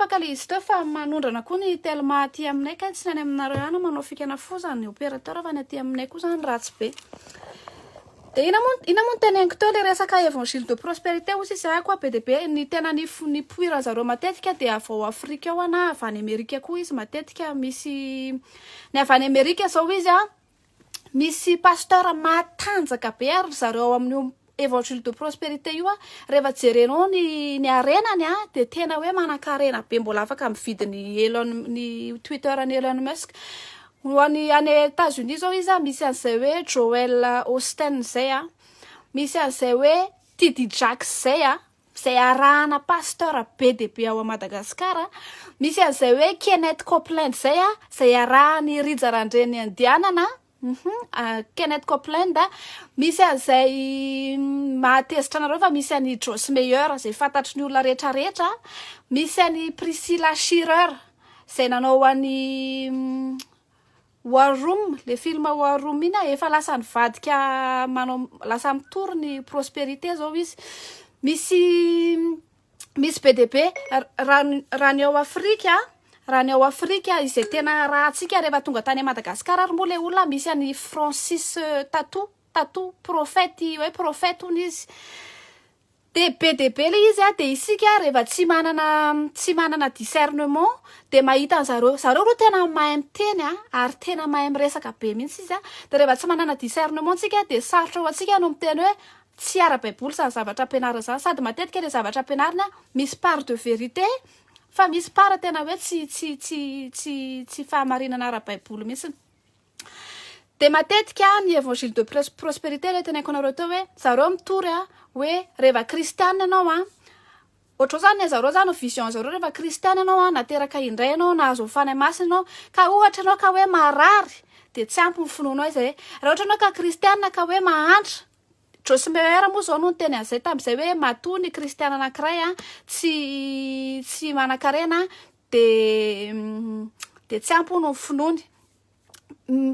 tapaka le izy teo fa manondrana koa ny telma aty aminay ka tsy nany aminareo ihany manao fikana fozany ny opérateur fa ny aty aminay koa zany ratsy be. De ina moa teneniko teo le resaka évangile de prospérité aussi sy koa be de be ny tena ny poira zareo matetika de avy ao Afrika ao na avy any Amerika koa izy matetika misy ny avy any Amerika zao izy misy pasteur matanjaka be ary zareo amin'ny évangile de prospérité io rehefa jerenao ny arenany de tena hoe manan-karena be mbola afaka mividy ny Twitter ny Elon Musk. Ho any États-Unis zao izy misy an'izay hoe Joel Osteen zay misy an'izay hoe T.D. Jakes zay arahana pasteur be de be ao Madagasikara. Misy an'izay hoe Kenneth Copeland zay arahany Rijarandreny andianana. Kenneth Copeland misy an'izay mahatezitra anareo fa misy any Joyce Meyer zay fantatry ny olona rehetrarehetra. Misy any Priscilla Shirer zay nanao any War Room, le film War Room ina efa lasa nivadika manao lasa mitory ny prospérité zao izy. Misy be de be raha ny ao Afrika izay tena rahatsika rehefa tonga tany Madagasikara ary moa le olona misy any Francis Tatou prophète hoe prophète hono izy. De be de be le izy de isika rehefa tsy manana discernement de mahita an'zareo ro tena mahay miteny ary tena mahay miresaka be mihitsy izy de rehefa tsy manana discernement tsika de sarotra ho atsika no miteny hoe tsy ara-baiboly zany zavatra ampianarina zany sady matetika le zavatra ampianarina misy part de vérité fa misy part tena hoe tsy fahamarinana ara-baiboly mihitsy. De matetika ny évangile de prospérité le teneniko anareo teo hoe zareo mitory hoe rehefa kristianina anao ohatro zany zareo zany vision zareo rehefa kristianina anao nateraka indray anao nahazo fanahy masina anao ka ohatra anao ka hoe marary de tsy ampy ny finoanao izay. Raha ohatra anao ka kristianina ka hoe mahantra Joyce Meyer moa zao no teny an'izay tam'izay hoe matoa ny kristiana anankiray tsy manan-karena de tsy ampy ny finoany.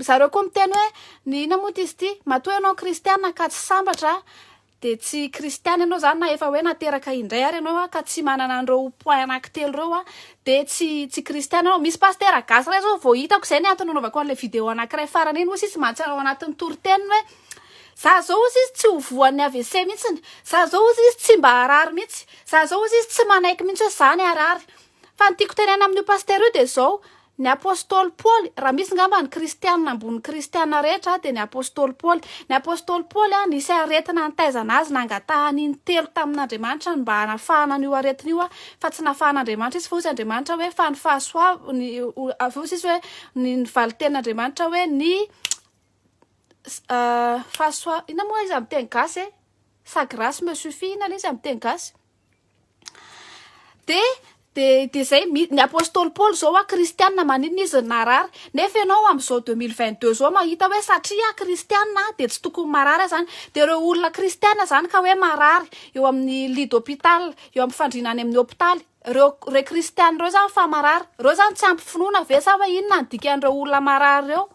Zareo koa miteny hoe ny ina moa izy ty matoa ianao kristiana ka tsy sambatra de tsy kristiana ianao zany na efa hoe nateraka indray ary ianao ka tsy manana an'ireo point anankitelo reo de tsy kristiana ianao. Misy pasteur gasy ray zao vao hitako zay ny antony nanaovako an'le vidéo anankiray farany iny moa izy mantsy ao anatin'ny toriteniny hoe za zao izy tsy hovoan'ny AVC mihitsy, za zao izy tsy mba harary mihitsy, za zao izy tsy manaiky mihitsy hoe zany harary. Fa ny tiako tenena amin'io pasteur io de zao ny apôstôly Paul raha misy ngamba ny kristianina ambony kristianina rehetra de ny apôstôly Paul. Ny apôstôly Paul nisy aretina nitaizana azy nangatahany ny telo tamin'Andriamanitra mba hanafahana n'io aretina io fa tsy nafahan'Andriamanitra izy fa ozy Andriamanitra hoe fa ny fahasoavany avy ozy izy hoe ny valitenin'Andriamanitra hoe ny fahasoa ina moa izy amin'ny teny gasy sa grâce me suffit ina izy amin'ny teny gasy. De zay ny apôstôly Paul zao kristianina maninona izy narary nefa ianao am'izao 2022 zao mahita hoe satria kristianina de tsy tokony marary zany. De ireo olona kristianina zany ka hoe marary eo amin'ny lit d'hôpital eo amin'ny fandrinany amin'ny hôpitaly reo kristianina reo zany fa marary reo zany tsy ampy finoana ve sa hoe inona ny dikan'ireo olona marary reo.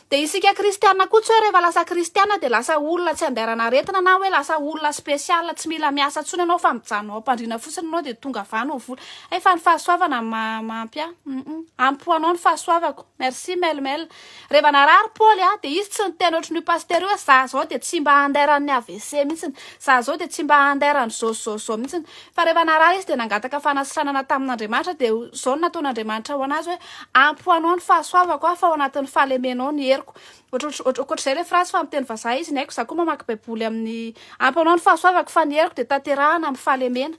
De isika kristianina koa tsy hoe rehefa lasa kristianina de lasa olona tsy andairana aretina na hoe lasa olona spesiala tsy mila miasa tsony ianao fa mijanona ao am-pandriana fotsiny ianao de tonga avany ao vola fa ny fahasoavana mampy ampy anao ny fahasoavako merci Melmel. Rehefa narary Paul de izy tsy niteny ohatran'io pasteur io za zao de tsy mba handairan'ny AVC mihitsy, za zao de tsy mba handairan'ny zao mihitsy. Fa rehefa narary izy de nangataka fanasitranana tamin'Andriamanitra de zao no nataon'Andriamanitra ho anazy hoe ampy anao ny fahasoavako fa ao anatin'ny fahalemenao ny ohatr'izay le phrase fa miteny vazaha izy ny haiko za koa mamaky baiboly amin'ny ampy anao ny fahasoavako fa ny heriko de tanterahana amin'ny fahalemena.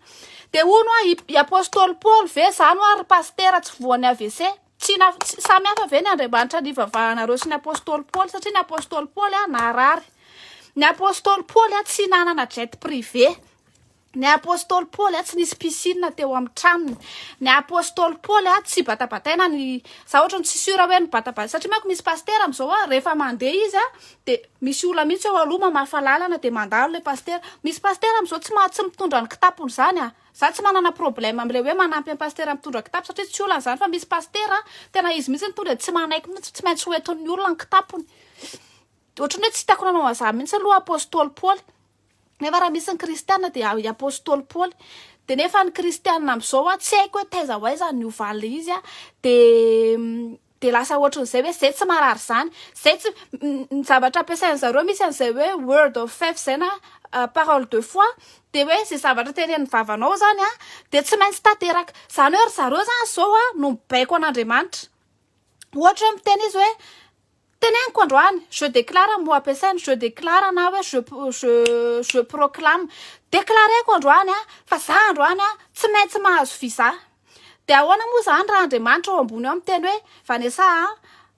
De hono i apôstôly Paul ve zany ary pasteur tsy voan'ny AVC tsy samy hafa ve ny Andriamanitra ny vavahanareo sy ny apôstôly Paul satria ny apôstôly Paul narary. Ny apôstôly Paul tsy nanana jet privé. Ny apôstôly Paul tsy nisy piscine teo amin'ny tranony. Ny apôstôly Paul tsy batabataina ny za ohatra tsy sura hoe ny batabata satria manko misy pasteur am'izao rehefa mandeha izy de misy olona mihitsy eo aloha mamafa lalana de mandalo le pasteur. Misy pasteur am'izao tsy mitondra ny kitapony zany za tsy manana problème am'le hoe manampy pasteur mitondra kitapo satria tsy olana zany fa misy pasteur tena izy mihitsy tonga de tsy manaiky mihitsy tsy maintsy hoentin'ny olona ny kitapony. Ohatrany hoe tsy hitako nanao an'izany mihitsy aloha apôstôly Paul. Nefa raha misy ny kristianina de apôstôly Paul de nefa ny kristianina am'izao tsy haiko hoe taiza ho aiza ny ovaly izy de lasa ohatran'izay hoe zay tsy marary zany zay tsy ny zavatra ampiasain'zareo misy an'izay hoe word of faith zay na parole de foi de hoe zay zavatra tenen'ny vavanao zany de tsy maintsy tanteraka zany hoe ry zareo zany zao no mibaiko an'Andriamanitra ohatra hoe miteny izy hoe teneniko androany je déclare mo ampiasainy je déclare na hoe je proclame déclareko androany fa za androany tsy maintsy mahazo visa de ahoana moa zany raha Andriamanitra ao ambony ao miteny hoe Vanessa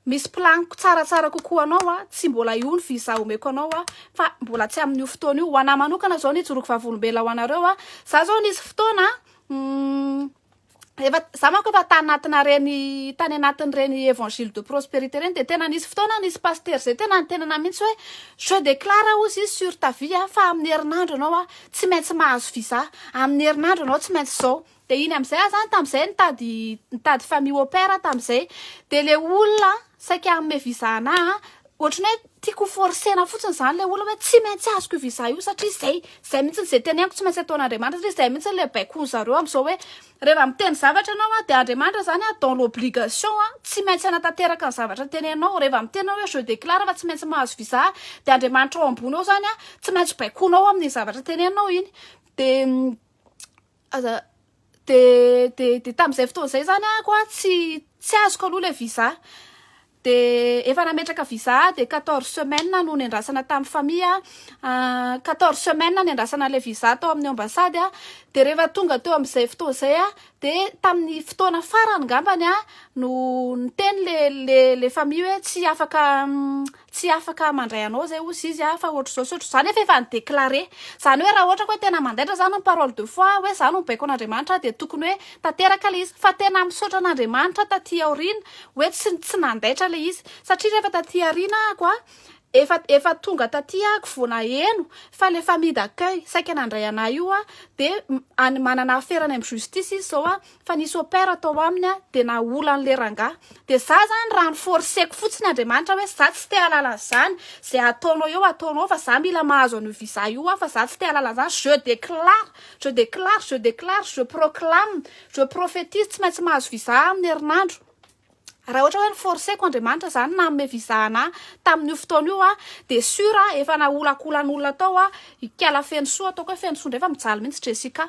misy planiko tsaratsara kokoa anao tsy mbola io ny visa omeko anao fa mbola tsy amin'io fotoana io ho anahy manokana zao nijoroky vavolombela ho anareo za zao nisy fotoana za manko efa tany anatin'ireny évangile de prospérité reny de tena nisy fotoana nisy pasteur zay tena nitenana mihitsy hoe je déclare ozy izy sur ta vie fa amin'ny herinandro anao tsy maintsy mahazo visa amin'ny herinandro anao tsy maintsy zao de iny am'izay zany tam'izay nitady famille au père tam'izay de le olona saika amme visa anahy ohatrany hoe tiako forcena fotsiny zany le olona hoe tsy maintsy azoko visa io satria zay mihitsy zay teneniko tsy maintsy ataon'Andriamanitra satria zay mihitsy le baiko zareo am'izao hoe rehefa miteny zavatra anao de Andriamanitra zany dans l'obligation tsy maintsy anatanteraka ny zavatra tenenao rehefa miteny hoe je déclare fa tsy maintsy mahazo visa de Andriamanitra ao ambony ao zany tsy maintsy baikonao amin'ny zavatra tenenao iny de tam'izay fotoana zay zany koa tsy azoko aloha le visa de efa nametraka visa de 14 semaines no niandrasana tamin'ny famille 14 semaines niandrasana le visa tao amin'ny ambassade de rehefa tonga teo amin'izay fotoana zay de tamin'ny fotoana farany ngambany no niteny le famille hoe tsy afaka mandray anao zay ozy izy fa ohatr' zao zany efa nidéclaré zany hoe raha ohatra koa tena mandaitra zany ny parole de foi hoe zany no mibaiko an'Andriamanitra de tokony hoe tanteraka le izy fa tena misaotra an'Andriamanitra taty aorina hoe tsy nandaitra le izy satria rehefa taty arina efa tonga taty vona eno fa le famille d'accueil saika nandray anahy io de manana aferany amin'ny justice izy zao fa nisy au père atao aminy de naolan'le rangahy de za zany raha ny forceko fotsiny Andriamanitra hoe za tsy te halala zany zay ataonao eo ataonao fa za mila mahazo an'io visa io fa za tsy te halala zany je proclame je prophétise tsy maintsy mahazo visa amin'ny herinandro raha ohatra hoe ny forceko Andriamanitra zany na ame visa anahy tamin'io fotoana io de sûr efa naolakolan'olona tao ikala feno soa ataoko hoe feno soa ndray fa mijaly mihitsy Jessica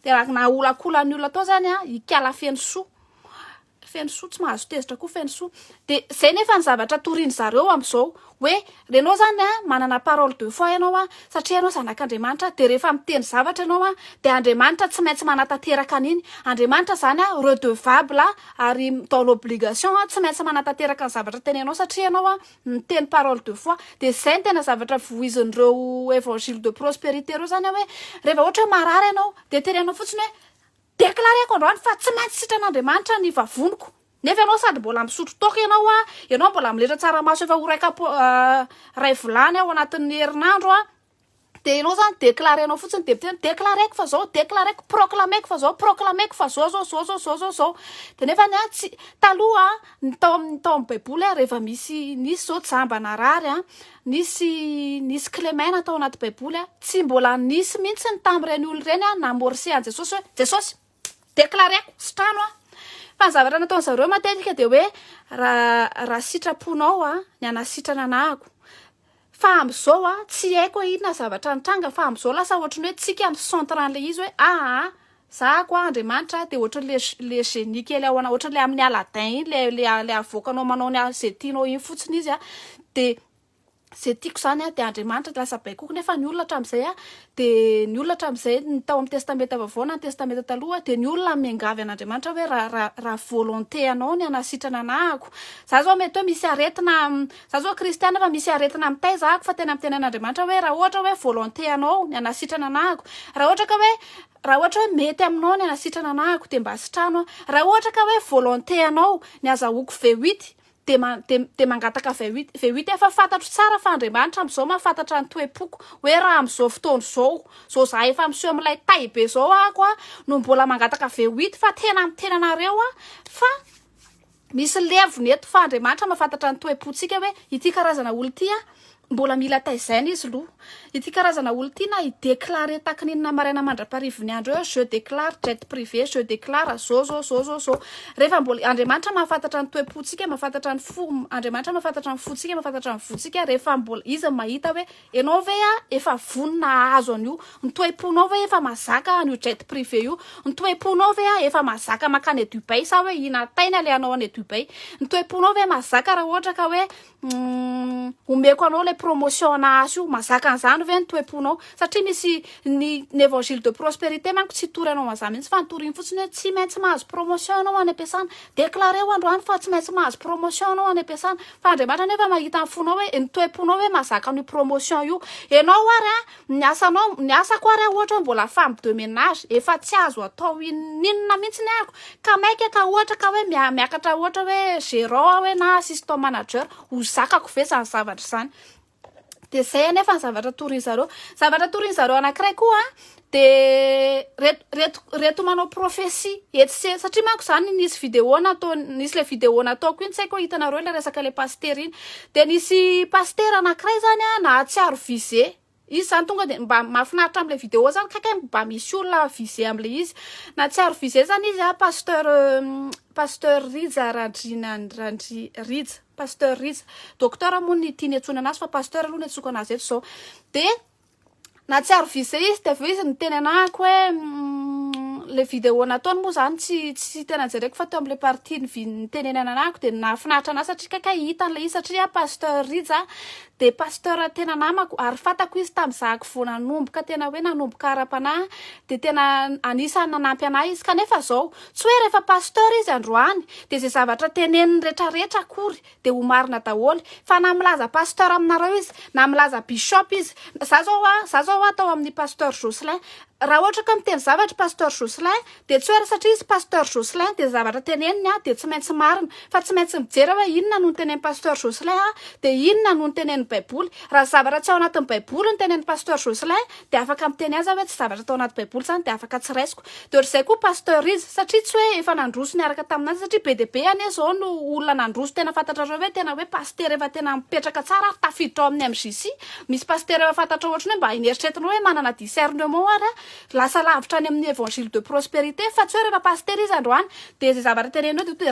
de raha naolakolan'ny olona tao zany ikala feno soa tsy mahazo tezitra koa feno soa de zay nefa ny zavatra toriny zareo am'izao hoe renao zany manana parole de foi ianao satria ianao zanak'Andriamanitra de rehefa miteny zavatra ianao de Andriamanitra tsy maintsy manatanteraka an'iny Andriamanitra zany redevable ary dans l'obligation tsy maintsy manatanteraka ny zavatra tenenao satria ianao miteny parole de foi de zay ny tena zavatra voizin'ireo évangile de prospérité reo zany hoe rehefa ohatra hoe marary ianao de tenenao fotsiny hoe déclareko androany fa tsy maintsy sitran'Andriamanitra ny vavoniko nefa ianao sady mbola misotro toka ianao mbola miletra tsaramaso efa horaika ray volany ao anatin'ny herinandro de ianao zany déclarenao fotsiny de miteny déclareko fa zao déclareko proclameko fa zao de nefa tsy taloha tao amin'ny baiboly rehefa nisy zao jamba narary nisy clémène tao anaty baiboly tsy mbola nisy mihitsy ny tamin'ireny olona reny namorse an Jesosy hoe Jesosy déclareko sitrano fa ny zavatra nataony zareo matetika de hoe raha sitraponao ny anasitrana anahako fa am'izao tsy haiko hoe inona zavatra nitranga fa am'izao lasa ohatrany hoe tsika ny centre an'le izy hoe za koa Andriamanitra de ohatran'le génie kely ao ohatran'le amin'ny Aladin iny le avoakanao manao ny zay tianao iny fotsiny izy de zay tiako zany de Andriamanitra lasa baikoko nefa ny olona hatram'izay de ny olona hatram'izay tao amin'ny testameta vaovao na ny testameta taloha de ny olona miangavy an'Andriamanitra hoe raha volonté anao ny anasitrana anahako za zao mety hoe misy aretina za zao kristiana fa misy aretina mitay zako fa tena miteny an'Andriamanitra hoe raha ohatra hoe volonté anao ny anasitrana anahako raha ohatra hoe mety aminao ny anasitrana anahako de mba sitrano raha ohatra ka hoe volonté anao ny azahoako V8 de mangataka V8 efa fantatro tsara fa Andriamanitra am'izao mahafantatra ny toe-poko hoe raha am'izao fotoana zao za efa miseho amin'ilay tay be zao no mbola mangataka V8 fa tena miteny anareo fa misy levony eto fa Andriamanitra mahafantatra ny toe-potsika hoe ity karazana olo ity mbola mila taizaina izy lo ity karazana olo ty na idéclare takin'inona maraina mandra-parivony andro eo je déclare jet privé je déclare zao rehefa mbola Andriamanitra mahafantatra ny toe-pontsika mahafantatra ny fo Andriamanitra mahafantatra ny fontsika mahafantatra ny votsika rehefa mbola izy mahita hoe enao ve efa vonina azo an'io ny toe-ponao ve efa mazaka an'io jet privé io ny toe-ponao ve efa mazaka makany a Dubaï sa hoe ina taina le anao any Dubaï ny toe-ponao ve mazaka raha ohatra ka hoe omeko anao le promotion na azy io mazaka an'izany ve ny toe-ponao satria misy ny évangile de prospérité manko tsy tory anao an'izany mihitsy fa nitoriny fotsiny hoe tsy maintsy mahazo promotion anao any am-piasana déclareo androany fa tsy maintsy mahazo promotion anao any am-piasana fa Andriamanitra nefa mahita ny fonao hoe ny toe-ponao hoe mazaka ny promotion io enao ary ny asako ary ohatra mbola femme de ménage efa tsy azo atao inona mihitsy ny ako ka maika ka ohatra ka hoe miakatra ohatra hoe gérant hoe na assistant manager ho zakako ve zany zavatra zany de zay nefa ny zavatra torin'zareo anankiray koa de reto manao prophétie etsy satria manko zany nisy vidéo nisy le vidéo nataoko iny tsy haiko hitanareo le resaka le pasteur iny de nisy pasteur anankiray zany nahatsiaro visé izy zany tonga de mba mahafinaritra am'le vidéo zany kaiky mba misy olona visé am'le izy nahatsiaro visé zany izy pasteur Riza Randrina pasteur Riza docteur moa ny tiany antsona anazy fa pasteur aloha ny antsoko anazy eto zao de nahatsiaro visé izy de avy izy niteny anako hoe le vidéo nataony moa zany tsy tena jereko fa teo am'le partie nitenenana anako de nahafinaritra anazy satria kaiky hitan'le izy satria pasteur Riza de pasteur tena namako ary fantako izy tam'zahako vao nanomboka tena hoe nanomboka ara-panahy de tena anisany nanampy anahy izy kanefa zao tsy hoe rehefa pasteur izy androany de zay zavatra teneniny rehetrarehetra akory de ho marina daholo fa na milaza pasteur aminareo izy na milaza bishop izy za zao atao amin'ny pasteur Jocelyn raha ohatra ka miteny zavatra pasteur Jocelyn de tsy hoe satria izy pasteur Jocelyn de zavatra teneniny de tsy maintsy marina fa tsy maintsy mijery hoe inona no tenen'ny pasteur Jocelyn de inona no tenen'ny baiboly raha zavatra tsy ao anatin'ny baiboly ny tenen'ny pasteur Jocelyn de afaka miteny azy hoe tsy zavatra tao anaty baiboly zany de afaka tsy raisiko de ohatr'izay koa pasteur izy satria tsy hoe efa nandroso niaraka taminazy satria be de be ane zao no olona nandroso tena fantatrareo hoe tena hoe pasteur efa tena mipetraka tsara ary tafiditra ao amin'ny MJC misy pasteur efa fantatra ohatra hoe mba ineritreretinao hoe manana discernement ary lasa lavitra any amin'ny évangile de prospérité fa tsy hoe rehefa pasteur izy androany de zay zavatra tenenao de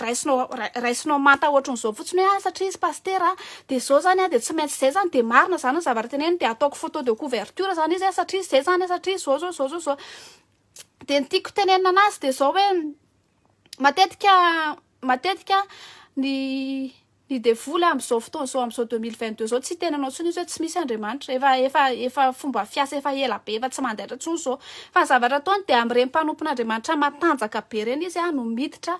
raisinao manta ohatran'izao fotsiny hoe satria izy pasteur de zao zany de tsy maintsy zay zany de marina zany ny zavatra teneniny de ataoko photo de couverture zany izy satria zay zany satria zao de ny tiako tenenina anazy de zao hoe matetika ny devoly am'izao fotoana zao am'izao 2022 zao tsy tenanao tsony izy hoe tsy misy Andriamanitra efa fomba fiasa efa ela be efa tsy mandaitra tsony zao fa zavatra ataony de am'ireny mpanompon'Andriamanitra matanjaka be reny izy no miditra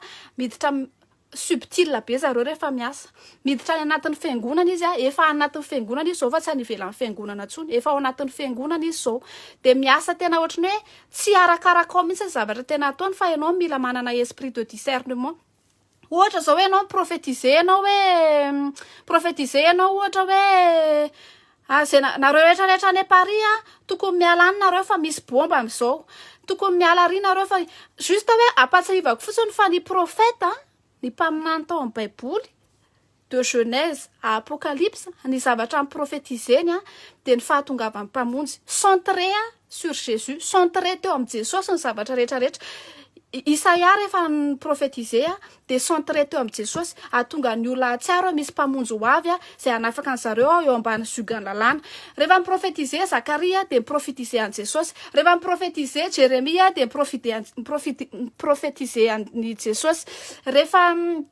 subtile be zareo rehefa miasa miditra any anatin'ny fiangonana izy efa anatin'ny fiangonana izy zao fa tsy any ivelan'ny fiangonana tsony efa ao anatin'ny fiangonana izy zao de miasa tena ohatrany hoe tsy arakaraka ao mihitsy zavatra tena ataony fa ianao mila manana esprit de discernement ohatra zao hoe ianao prophétiser ianao ohatra hoe zay nareo rehetrarehetra any Paris tokony miala any nareo fa misy bomba am'izao tokony miala ary nareo fa juste hoe apatsahivako fotsiny fa ny prophète ny mpaminany tao amin'ny baiboly de Genèse à Apocalypse ny zavatra prophétiseny de ny fahatongavan'ny mpamonjy centré sur Jésus centré teo amin'ny Jesosy ny zavatra rehetrarehetra Isaia rehefa ny prophétiser de centré teo amin'ny Jesosy ahatonga ny olona tsara misy mpamonjy ho avy zay anafaka an'zareo eo ambany zugany lalàna rehefa ny prophétiser Zakaria de prophétiser an Jesosy rehefa ny prophétiser Jeremia de prophétiser an Jesosy rehefa ny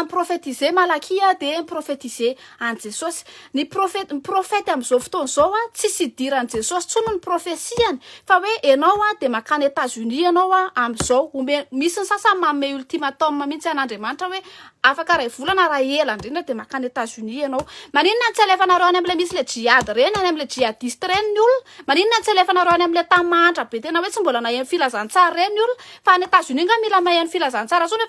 prophétiser Malakia de prophétiser an Jesosy ny prophète am'izao fotoana zao tsy sidiran Jesosy tsony ny prophésiany fa hoe enao de makany États-Unis enao am'izao misy ny sasany manome ultimatum mihitsy an'Andriamanitra hoe afaka ray volana raha ela indrindra de makany États-Unis enao maninona tsy alefanareo any am'le misy le jihad reny any am'le jihadiste reny ny olona maninona tsy alefanareo any am'le tamantra be tena hoe tsy mbola naheno filazantsara reny ny olona fa any États-Unis nga mila maheno filazantsara sony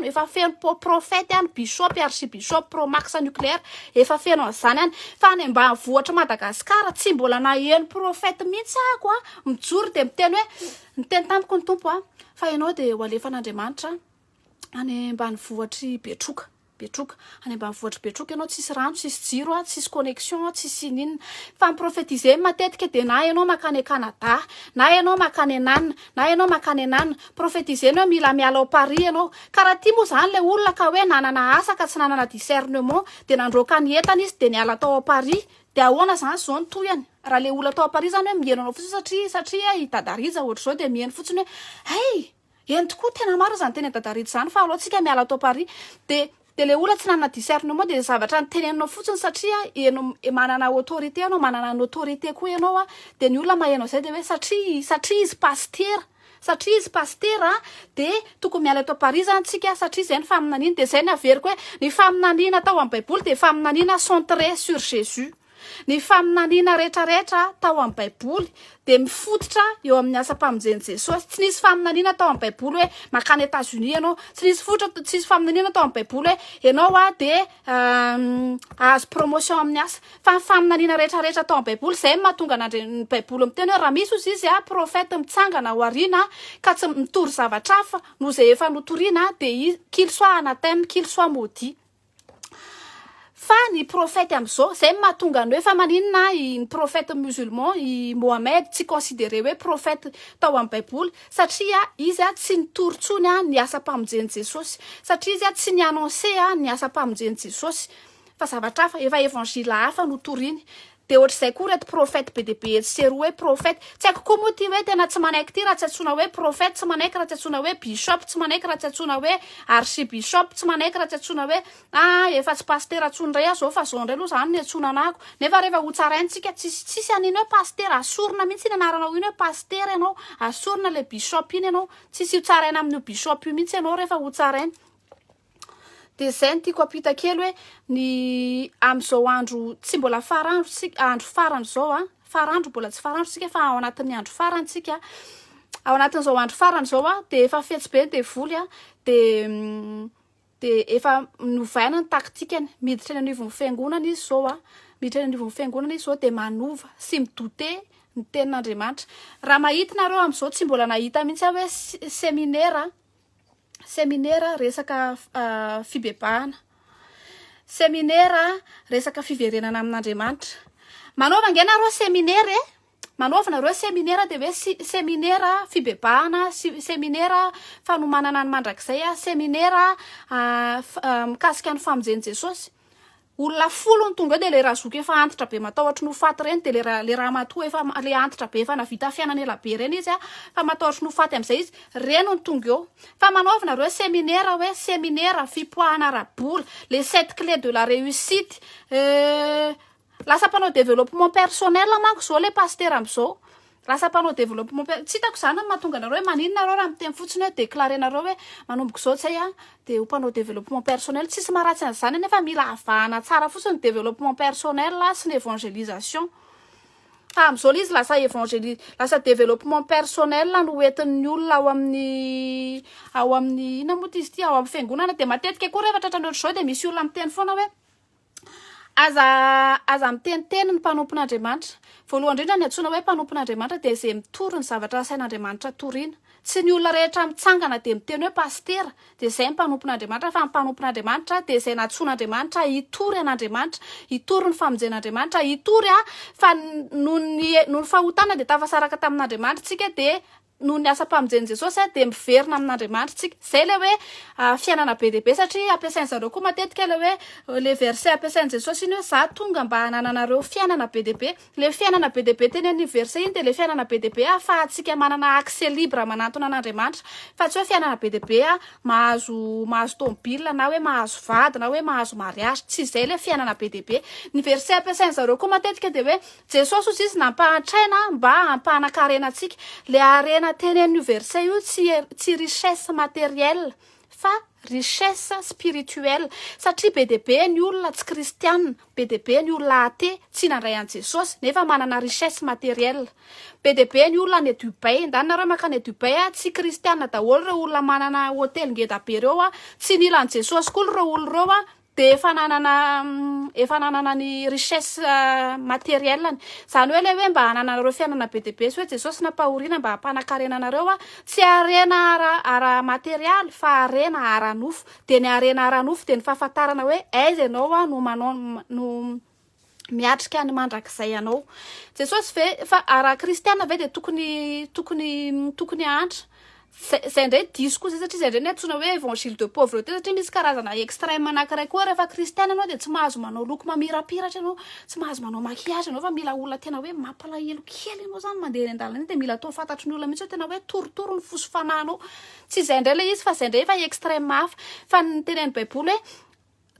efa feno prophète any bishop archibishop promax nucléaire efa feno an'izany any fa any ambanivohitra Madagasikara tsy mbola naheno prophète mihitsy ako mijoro de miteny hoe niteny tamiko ny tompo fa ianao de ho alefan'Andriamanitra any ambanivohitry Betroka Betroka any ambanivohitra Betroka ianao tsisy rano, tsisy jiro a, tsisy connexion, tsisy ninona. Fa miprofetize matetika de na ianao makany Canada, na ianao makany Nanina, na ianao makany Nanina, profetizeny hoe mila miala ao Paris ianao. Karaha ty moa zany le olona ka hoe nanana asa ka tsy nanana discernement de nandroaka ny entana izy de niala tao Paris. De ahoana zany zao ny toyany? Raha le olona tao Paris zany hoe mieno anao fotsiny satria hitadariza ohatr'izao de mieno fotsiny hoe hey, eny tokoa tena maro zany teny dadaridy zany fa aleo tsika miala tao Paris. De le olona tsy nanana discernement de zavatra nyteneninao fotsiny satria manana autorité ianao, manana ny autorité koa ianao a. De ny olona maheno zay de hoe satria izy pasteur, satria izy pasteur a de tokony miala tao Paris zany tsika satria zay ny faminaniana. De zay ny averiko hoe ny faminaniana tao amin'ny baiboly de faminaniana centré sur Jésus. Ny faminaniana rehetrarehetra tao amin'ny baiboly de mifototra eo amin'ny asa-pamonjeny Jesosy. Tsy nisy faminaniana tao amin'ny baiboly hoe makany États-Unis ianao, tsy nisy faminaniana tao amin'ny baiboly hoe ianao a de ahazo promotion amin'ny asa. Fa faminaniana rehetrarehetra tao amin'ny baiboly zay mahatonga ny baiboly miteny hoe raha misy ozy izy a profeta mitsangana ao aoriana ka tsy mitory zavatra hafa noho zay efa notoriana de qu'il soit anathème, qu'il soit maudit. Fa ny prophète am'izao zay mahatonga ny hoe fa maninona ny prophète musulman i Mohamed tsy considéré hoe prophète tao amin'ny baiboly satria izy a tsy nitory-tsony a ny asa-pamonjeny Jesosy, satria izy a tsy niannonce a ny asa-pamonjeny Jesosy fa zavatra hafa efa évangile hafa notoriny. De ohatr'izay koa reto prophète be de be etseroa hoe prophète. Tsy haiko koa moa ty hoe tena tsy manaiky ty raha tsy antsoina hoe prophète, tsy manaiky raha tsy antsoina hoe bishop, tsy manaiky raha tsy antsoina hoe archibishop, tsy manaiky raha tsy antsoina hoe efa tsy pasteur antsony ray aho zao fa zao ndray aloha zany ny antsona anako. Nefa rehefa ho tsaraintsika tsisy aniny hoe pasteur, asorina mihitsy ny anaranao iny hoe pasteur ianao, asorina le bishop iny ianao, tsisy ho tsaraina amin'io bishop io mihitsy ianao rehefa ho tsaraina. De zay ny tiako apita kely hoe ny am'izao andro tsy mbola farandro sika, andro farany zao a, farandro mbola tsy farandro sika fa ao anatin'ny andro farany sika, ao anatin'izao andro farany zao a de efa fetsy be de voly a de efa novaina ny taktikany, miditra eny anivon'ny fiangonana izy zao a, miditra eny anivon'ny fiangonana izy zao de manova sy midote ny tenin'Andriamanitra. Raha mahita nareo am'izao tsy mbola nahita mihitsy hoe seminaire resaka fibebahana, seminaire resaka fiverenana amin'Andriamanitra. Manaova nge nareo seminaire manaova nareo seminaire de hoe seminaire fibebahana, seminaire fanomanana ny mandrakizay a, seminaire mikasika ny famonjeny Jesosy. Olona folo ny tonga de le razoky efa antitra be matahotra nofaty reny de le raha matoa efa le antitra be efa navita fiainana ela be reny izy a fa matahotra nofaty am'izay izy reny ny tonga eo. Fa manaova nareo seminaire hoe seminaire fipoahana arabola, les 7 clés de la réussite, lasa mpanao développement personnel manko zao le pasteur am'izao. Lasa mpanao développement tsy hitako zany mahatonga nareo hoe maninona nareo raha miteny fotsiny hoe déclaré nareo hoe manomboka zao tsay a de ho mpanao développement personnel. Tsisy maharatsy an'izany nefa mila avahana tsara fotsiny développement personnel sy ny évangélisation. Fa am'izao izy lasa développement personnel no entin'ny olona ao amin'ny ina moa izy ty ao amin'ny fiangonana de matetika koa rehefa tratran'ny ohatr'izao de misy olona miteny foana hoe aza miteniteny ny mpanompon'Andriamanitra. Voalohany indrindra ny antsoina hoe mpanompon'Andriamanitra de zay mitory ny zavatra sain'Andriamanitra toriana. Tsy ny olona rehetra mitsangana de miteny hoe pasteur de zay mpanompon'Andriamanitra, fa mpanompon'Andriamanitra de zay natsoan'Andriamanitra hitory an'Andriamanitra, hitory ny famonjen'Andriamanitra, hitory fa noho ny fahotana de tafasaraka tamin'Andriamanitra tsika de noho ny asa-pamonjeny Jesosy de miverina amin'Andriamanitra tsika. Zay le hoe fiainana be de be satria ampiasainy zareo koa matetika le hoe le verset ampiasainy Jesosy iny hoe za tonga mba hanananareo fiainana be de be. Le fiainana be de be teny amin'ny verset iny de le fiainana be de be ahafahantsika manana accès libre manantona an'Andriamanitra, fa tsy hoe fiainana be de be mahazo tomobile na hoe mahazo vady na hoe mahazo mariage, tsy zay le fiainana be de be. Ny verset ampiasainy zareo koa matetika de hoe Jesosy ozy izy nampahatraina mba hampanakarena antsika. Le arena teny amin'ny verset io tsy richesse matérielle fa richesse spirituelle, satria be de be ny olona tsy kristianina, be de be ny olona athée tsy nandray an Jesosy nefa manana richesse matérielle. Be de be ny olona any Dubai, ndanareo makany Dubai tsy kristianina daholo reo olona manana hôtely ngeda be reo tsy nila an Jesosy koa reo olona reo de efa nanana ny richesse matérielle zany hoe le hoe mba hananareo fiainana be dia be sy hoe Jesosy napahoriana mba hampanakarena anareo tsy arena ara matériel fa arena ara-nofo de ny arena ara-nofo de ny fahafantarana hoe aiza ianao no manao no miatrika ny mandrakizay ianao. Jesosy ve fa ara-kristiana ve de tokony antra zay ndray diso koa satria zay ndray ny antsoina hoe évangile de pauvreté satria misy karazana extrême anankiray koa rehefa kristiana anao de tsy mahazo manao loko mamirapiratra ianao, tsy mahazo manao maquillage ianao fa mila olona tena hoe mampalahelo kely ianao zany mandeha eny an-dalana de mila atao fantatry ny olona mihitsy hoe tena hoe torotoro ny foso fanahinao. Tsy zay ndray le izy fa zay ndray efa extrême hafa fa ny tenen'ny baiboly hoe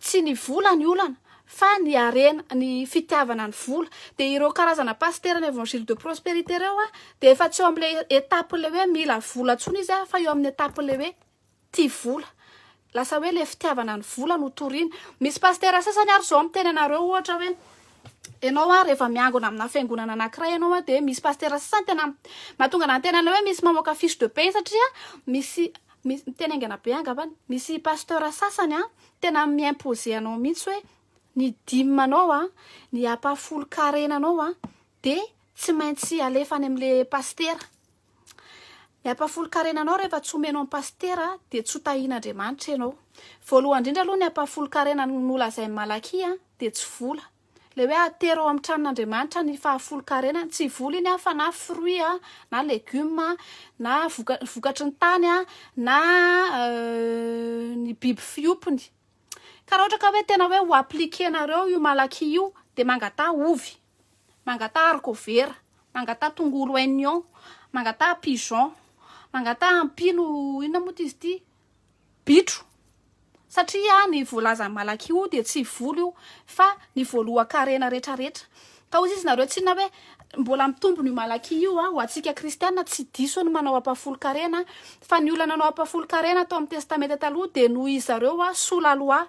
tsy ny vola ny olana fa ny arena ny fitiavana ny vola de ireo karazana pasteur ny évangile de prospérité reo de efa tsy eo am'le étape le hoe mila vola tsony izy fa eo amin'ny étape le hoe tia vola lasa hoe le fitiavana ny vola no torina. Misy pasteur sasany ary zao miteny anareo ohatra hoe ianao rehefa miangona amina fiangonana anankiray ianao de misy pasteur sasany tena mahatonga na tena hoe misy mamoaka fiche de paie satria misy tena aingana be angambany misy pasteur sasany tena miimposer anao mihitsy hoe ny dimanao ny apafolo karenanao de tsy maintsy alefa any am'le pasteur. Ny apafolo karenanao rehefa tsy omenao amin'ny pasteur de tsy hotahian'Andriamanitra ianao. Voalohany indrindra aloha ny apafolo karenan'olona zay malaky de tsy vola. Le hoe atero amin'ny tranon'Andriamanitra ny fahafolo karena tsy vola iny fa na fruit na légume na vokatry ny tany na ny biby fiompony. Ka raha ohatra ka hoe tena hoe ho appliquenareo io malaky io de mangata ovy, mangata haricot vert, mangata tongolo oignon, mangata pigeon, mangata ampino inona moa izy ty bitro satria ny voalazany malaky io de tsy vola io fa ny voaloha karena rehetrarehetra. Ka ozy izy nareo tsy na hoe mbola mitombony malaky io ho antsika kristiana tsy diso ny manao apafolo karena fa ny olona nanao apafolo karena tao amin'ny testamenta taloha de noho izy zareo sola loa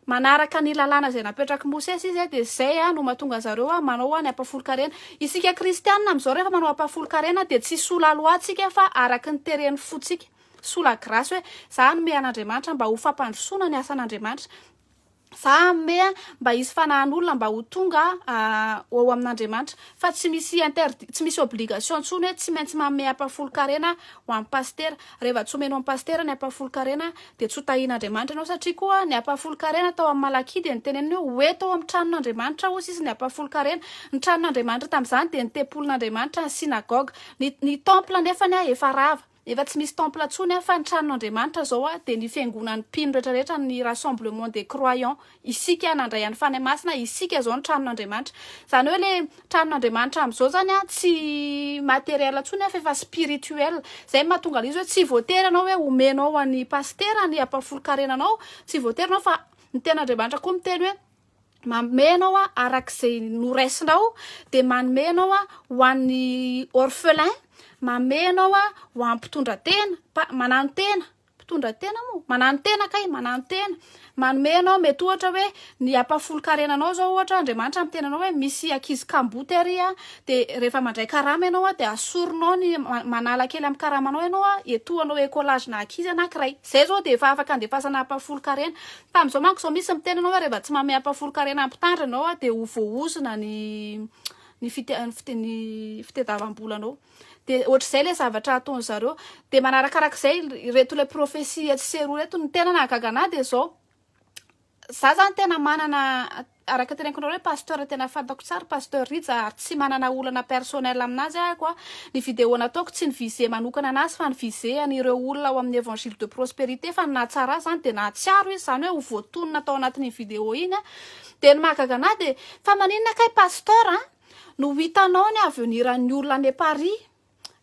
manaraka ny lalàna zay napetraky Mosesy izy de zay no mahatonga zareo manao ny apafolo karena. Isika kristiana am'izao rehefa manao apafolo karena de tsy sola loa tsika fa araky ny tereny fotsika sola grâce hoe za nome an'Andriamanitra mba ho fampandrosoana ny asan'Andriamanitra, za nome mba hisy fanahin'olona mba ho tonga ao amin'Andriamanitra fa tsy misy obligation ntsony hoe tsy maintsy manome apafolo karena ho amin'ny pasteur. Rehefa tsy omenao amin'ny pasteur ny apafolo karena de tsy hotahian'Andriamanitra ianao satria koa ny apafolo karena tao amin'ny malaky de ny teneniny hoe tao amin'ny tranon'Andriamanitra ozy izy ny apafolo karena. Ny tranon'Andriamanitra tamin'izany de ny tempolon'Andriamanitra ny synagogue, ny temple nefany efa rava efa tsy misy temple ntsony fa ny tranon'Andriamanitra zao de ny fiangonan'ny mpino rehetrarehetra ny rassemblement des croyants isika nandray an'ny fanahy masina isika zao ny tranon'Andriamanitra. Zany hoe le tranon'Andriamanitra am'izao zany tsy matériel ntsony fa efa spirituel zay mahatonga izy hoe tsy voatery anao hoe omenao an'ny pasteur ny apafolo karenanao, tsy voatery anao fa ny ten'Andriamanitra koa miteny hoe manome anao arak'izay noraisinao de manome anao ho an'ny orphelin, manome anao ho an'ny mpitondra tena manano tena mpitondra tena moa manano tena kay manano tena manome anao mety ohatra hoe ny apafolo karenanao zao ohatra Andriamanitra miteny anao hoe misy ankizy kamboty ary de rehefa mandray karama ianao de asorinao ny manala kely amin'ny karamanao ianao etoanao écolage na ankizy anankiray zay zao de efa afaka andefasana apafolo karena. Tam'izao manko zao misy miteny anao hoe rehefa tsy manome apafolo karena ampitandra anao de ho voaozona ny fitadiavam-bolanao de ohatr'izay le zavatra ataony zareo de manarakarak'izay reto le profesia tsy seroa reto ny tena nahagaga anahy de zao za zany tena manana araka teneniko hoe pasteur tena fantako tsara pasteur Ritsa ary tsy manana olana personnel aminazy ahako ny vidéo nataoko tsy ny visé manokana anazy fa ny visé an'ireo olona ao amin'ny évangile de prospérité fa nahatsara zany de nahatsiaro izy zany hoe ho voatonona tao anatin'ny vidéo iny de ny mahagaga anahy de fa maninona kay pasteur no hitanao ny aveniran'ny olona any Paris,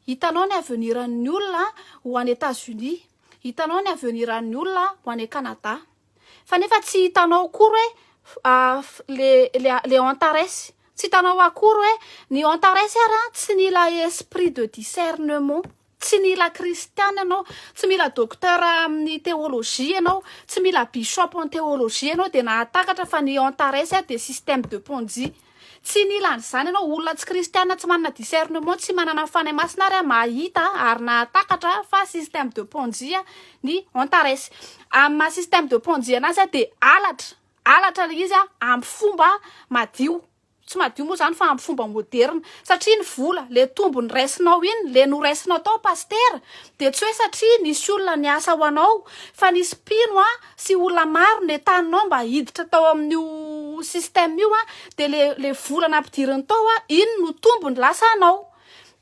hitanao ny aveniran'ny olona ho any États-Unis, hitanao ny aveniran'ny olona ho any Canada fa nefa tsy hitanao kory hoe le Antares, tsy hitanao akory hoe ny Antares ary tsy nila esprit de discernement, tsy mila kristiana ianao, tsy mila docteur amin'ny théologie ianao, tsy mila bishop en théologie ianao de nahatakatra fa ny Antares de système de Ponzi. Tsy nila an'izany ianao olona tsy kristiana tsy manana discernement tsy manana fanahy masina ary mahita ary nahatakatra fa système de Ponzi ny Antares. Amin'ny système de Ponzi anazy de alatra alatra le izy amin'ny fomba madio, tsy madio moa zany fa amin'ny fomba moderna, satria ny vola le tombony raisinao iny le noraisinao tao pastera de tsy hoe satria nisy olona niasa ho anao fa nisy mpino sy olona maro ny taninao mba hiditra tao amin'io système io de le vola nampidiriny tao iny no tombony lasa anao.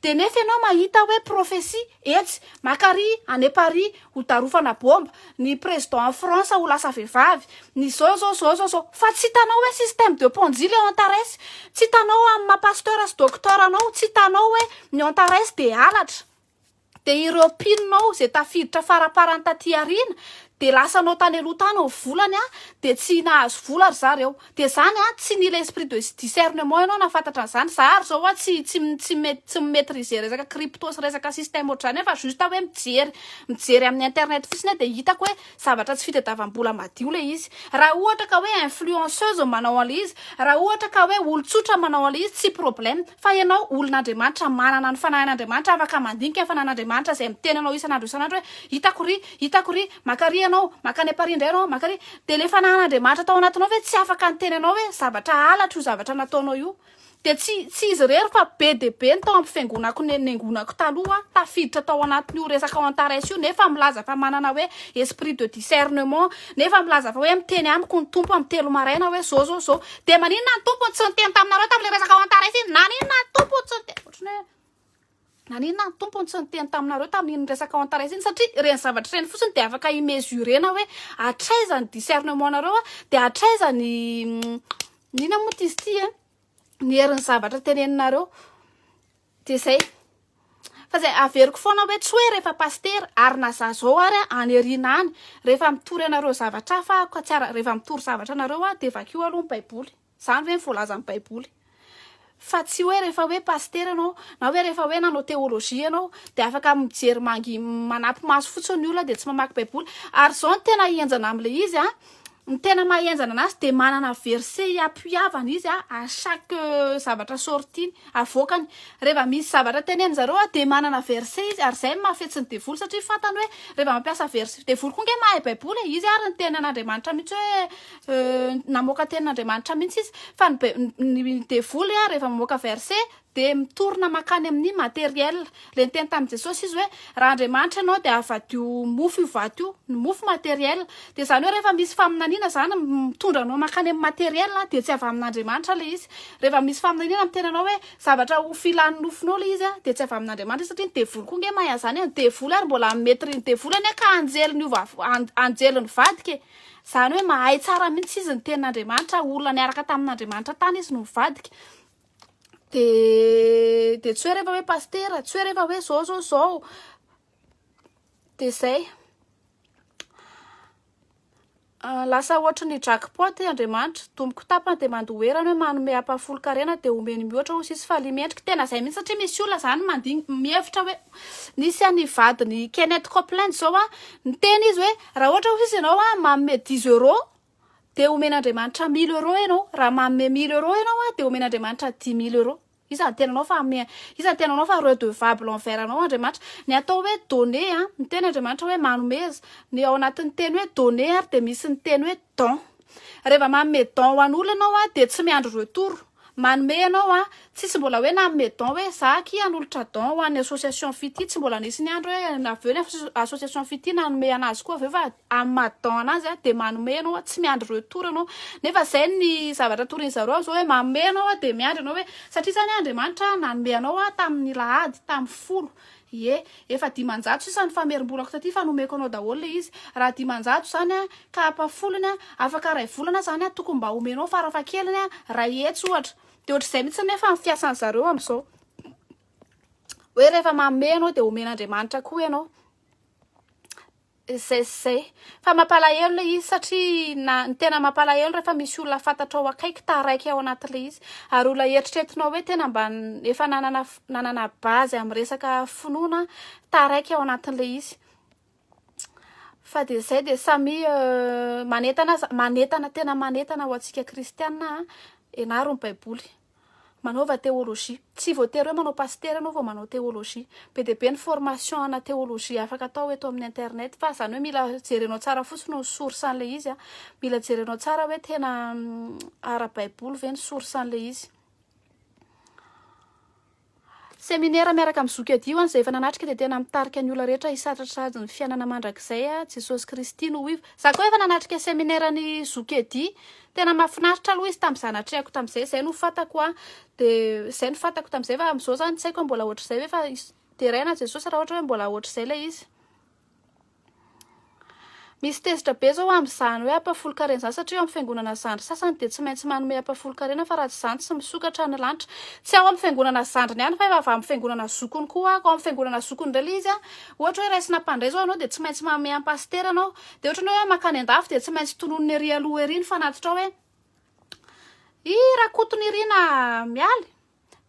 De nefa ianao mahita hoe profesia etsy makary any Paris ho darofana bomba, ny président en France ho lasa vehivavy, ny zao fa tsy hitanao hoe système de Ponzi le Antares, tsy hitanao amin'ny mapasteur sy docteur anao, tsy hitanao hoe ny Antares de alatra. De ireo mpinonao zay tafiditra faraparany taty arina de lasa anao tany aloha tany ny volany de tsy nahazo vola ry zareo. De zany tsy nila esprit de discernement ianao nafantatra an'izany. Zary zao tsy maîtriser resaka crypto sy resaka système ohatrany fa juste hoe mijery amin'ny internet fotsiny de hitako hoe zavatra tsy fitadiavam-bola madio le izy. Raha ohatra ka hoe influenceuse manao an'izy, raha ohatra ka hoe olon-tsotra manao an'izy, tsy problème, fa ianao olon'Andriamanitra manana ny fanahin'Andriamanitra, afaka mandinika fanahin'Andriamanitra zay miteny anao isan'andro hoe hitako ry makary anao makany Paris indray anao makary, de le fanahin'Andriamanitra tao anatinao hoe tsy afaka niteny anao hoe zavatra alatra io zavatra nataonao io. De tsy izy rery fa be de be ny tao ampifiangonako nengonako taloha tafiditra tao anatin'io resaka Antares io, nefa milaza fa manana hoe esprit de discernement, nefa milaza fa hoe miteny amiko ny tompo amin'ny 3 maraina hoe zao de maninona ny tompo tsy niteny taminareo tamile resaka Antares iny, naninona ny tompo tsy niteny naninona ny tompony tsy niteny taminareo tamin'iny resaka Antares iny, satria reny zavatra reny fotsiny de afaka imesurena hoe atraiza ny discernement nareo de atraiza ny nina moa izy ty ny herin'ny zavatra teneninareo. De zay fa zay averiko foana hoe tsy hoe rehefa pastera ary na za zao ary aneriana any rehefa mitory anareo zavatra fa ka tsara rehefa mitory zavatra anareo de vakio aloha ny baiboly, zany ve voalaza amin'ny baiboly, fa tsy hoe rehefa hoe pastera anao na hoe rehefa hoe nanao théologie anao de afaka mijery manampy maso fotsiny ny olona de tsy mamaky baiboly. Ary zao ny tena hienjana am'le izy ny tena mahenjana anazy de manana verset apuiavana izy à chaque zavatra sortiny avoakany, rehefa misy zavatra teneny zareo de manana verset izy, ary zay mahafetsy ny devoly satria fantany hoe rehefa mampiasa verset devoly koa nge mahay baiboly izy ary ny tenin'Andriamanitra mihitsy hoe namoaka tenin'Andriamanitra mihitsy izy, fa ny devoly rehefa mamoaka verset de mitorina makany amin'ny matériel, le niteny tamin'i Jesosy izy hoe raha Andriamanitra ianao de avadio mofo io vato io, ny mofo matériel, de zany hoe rehefa misy faminaniana zany mitondra anao makany amin'ny matériel de tsy avy amin'Andriamanitra le izy. Rehefa misy faminaniana miteny anao hoe zavatra ho filan'ny nofinao le izy de tsy avy amin'Andriamanitra, satria ny devoly koa nge mahay zany, ny devoly ary mbola metry ny devoly ane ka anjeliny anjeliny vadika, zany hoe mahay tsara mihitsy izy ny tenin'Andriamanitra, olona niaraka tamin'Andriamanitra tany izy no vadika. De tsy hoe rehefa hoe pastera, tsy hoe rehefa hoe zao de zay lasa ohatra ny jackpot Andriamanitra, tomboko tapany de mandoherany hoe manome ampafolo-karena de omeny mihoatra ho sisy falimendrika, tena zay mihitsy satria misy olona zany mihevitra hoe nisy any vadiny Kenneth Copeland zao ny teny izy hoe raha ohatra ho izy ianao manome 10 € de omen'Andriamanitra 1000 € ianao, raha manome 1000 € ianao de omen'Andriamanitra 10 000 €. Izany tenanao fa redevable envers anao Andriamanitra. Ny atao hoe donner ny teny Andriamanitra hoe manomeza, ny ao anatin'ny teny hoe donner ary de misy ny teny hoe don. Rehefa manome don ho an'olona ianao de tsy miandry retour. Manome ianao tsisy mbola hoe nanome don hoe zaky hanolotra don ho an'ny association fity, tsy mbola nisy ny andro hoe aveo ny association fity nanome anazy koa aveo fa amin'ny maha-don anazy de manome ianao tsy miandry retour ianao. Nefa zay ny zavatra torin'ny zareo zao hoe manome ianao de miandry ianao hoe satria zany Andriamanitra nanome anao tamin'ny lahady tamin'ny folo, efa 1000 sisa ny famerim-bolako taty fa nomeko anao daholo le izy, raha 1000 zany ka ampafolony afaka ray volana zany tokony mba omenao farafahakeliny ray hetsy ohatra, de ohatr'izay mihitsy nefa fiasan'ny zareo am'izao hoe rehefa manome anao de omen'Andriamanitra koa ianao. Zay fa mampalahelo le izy satria ny tena mampalahelo rehefa misy olona fantatrao akaiky taraiky ao anatin'le izy, ary olona eritreretinao hoe tena mba efa nanana base amin'ny resaka finoana taraiky ao anatin'le izy. Fa de zay de samy manetana tena manetana ho antsika kristiana ianaro ny baiboly, manaova théologie. Tsy voatery hoe manao pasteur anao vao manao théologie. Be dia be ny formation ana théologie afaka atao eto amin'ny internet fa zany hoe mila jerenao tsara fotsiny ny source an'ilay izy a. Mila jerenao tsara hoe tena ara-baiboly ve ny source an'ilay izy. Séminaire miaraka amin'ny zoky hoany izay efa nanatrika dia tena mitarika ny olona rehetra hisatratrady ny fiainana mandrakizay a Jesosy Kristy no ivo. Za koa efa nanatrika séminaire ny zoky tena mahafinaritra aloha izy tamin'ny zanatrehako tamin'izay, izay no fantako a, dia izay no fantako tamin'izay fa amin'izao zany tsy haiko mbola ohatr'izay fa teraina Jesosy raha ohatra hoe mbola ohatr'izay ilay izy. Misy tezitra be zao amin'izany hoe ampafolo-karena izany satria eo amin'ny fiangonana zandry sasany dia tsy maintsy manome ampafolo-karena fa raha tsy izany tsy misokatra ny lanitra. Tsy ao amin'ny fiangonana zandriny ihany fa efa avy amin'ny fiangonana zokony koa ako amin'ny fiangonana zokony indray ilay izy a. Ohatra hoe raisina mpandray zao anao dia tsy maintsy manome am-pasitera anao. Dia ohatra hoe makany an-dafy dia tsy maintsy tononony ery aloha ery ny fanatitra hoe rakotony ery na mialy.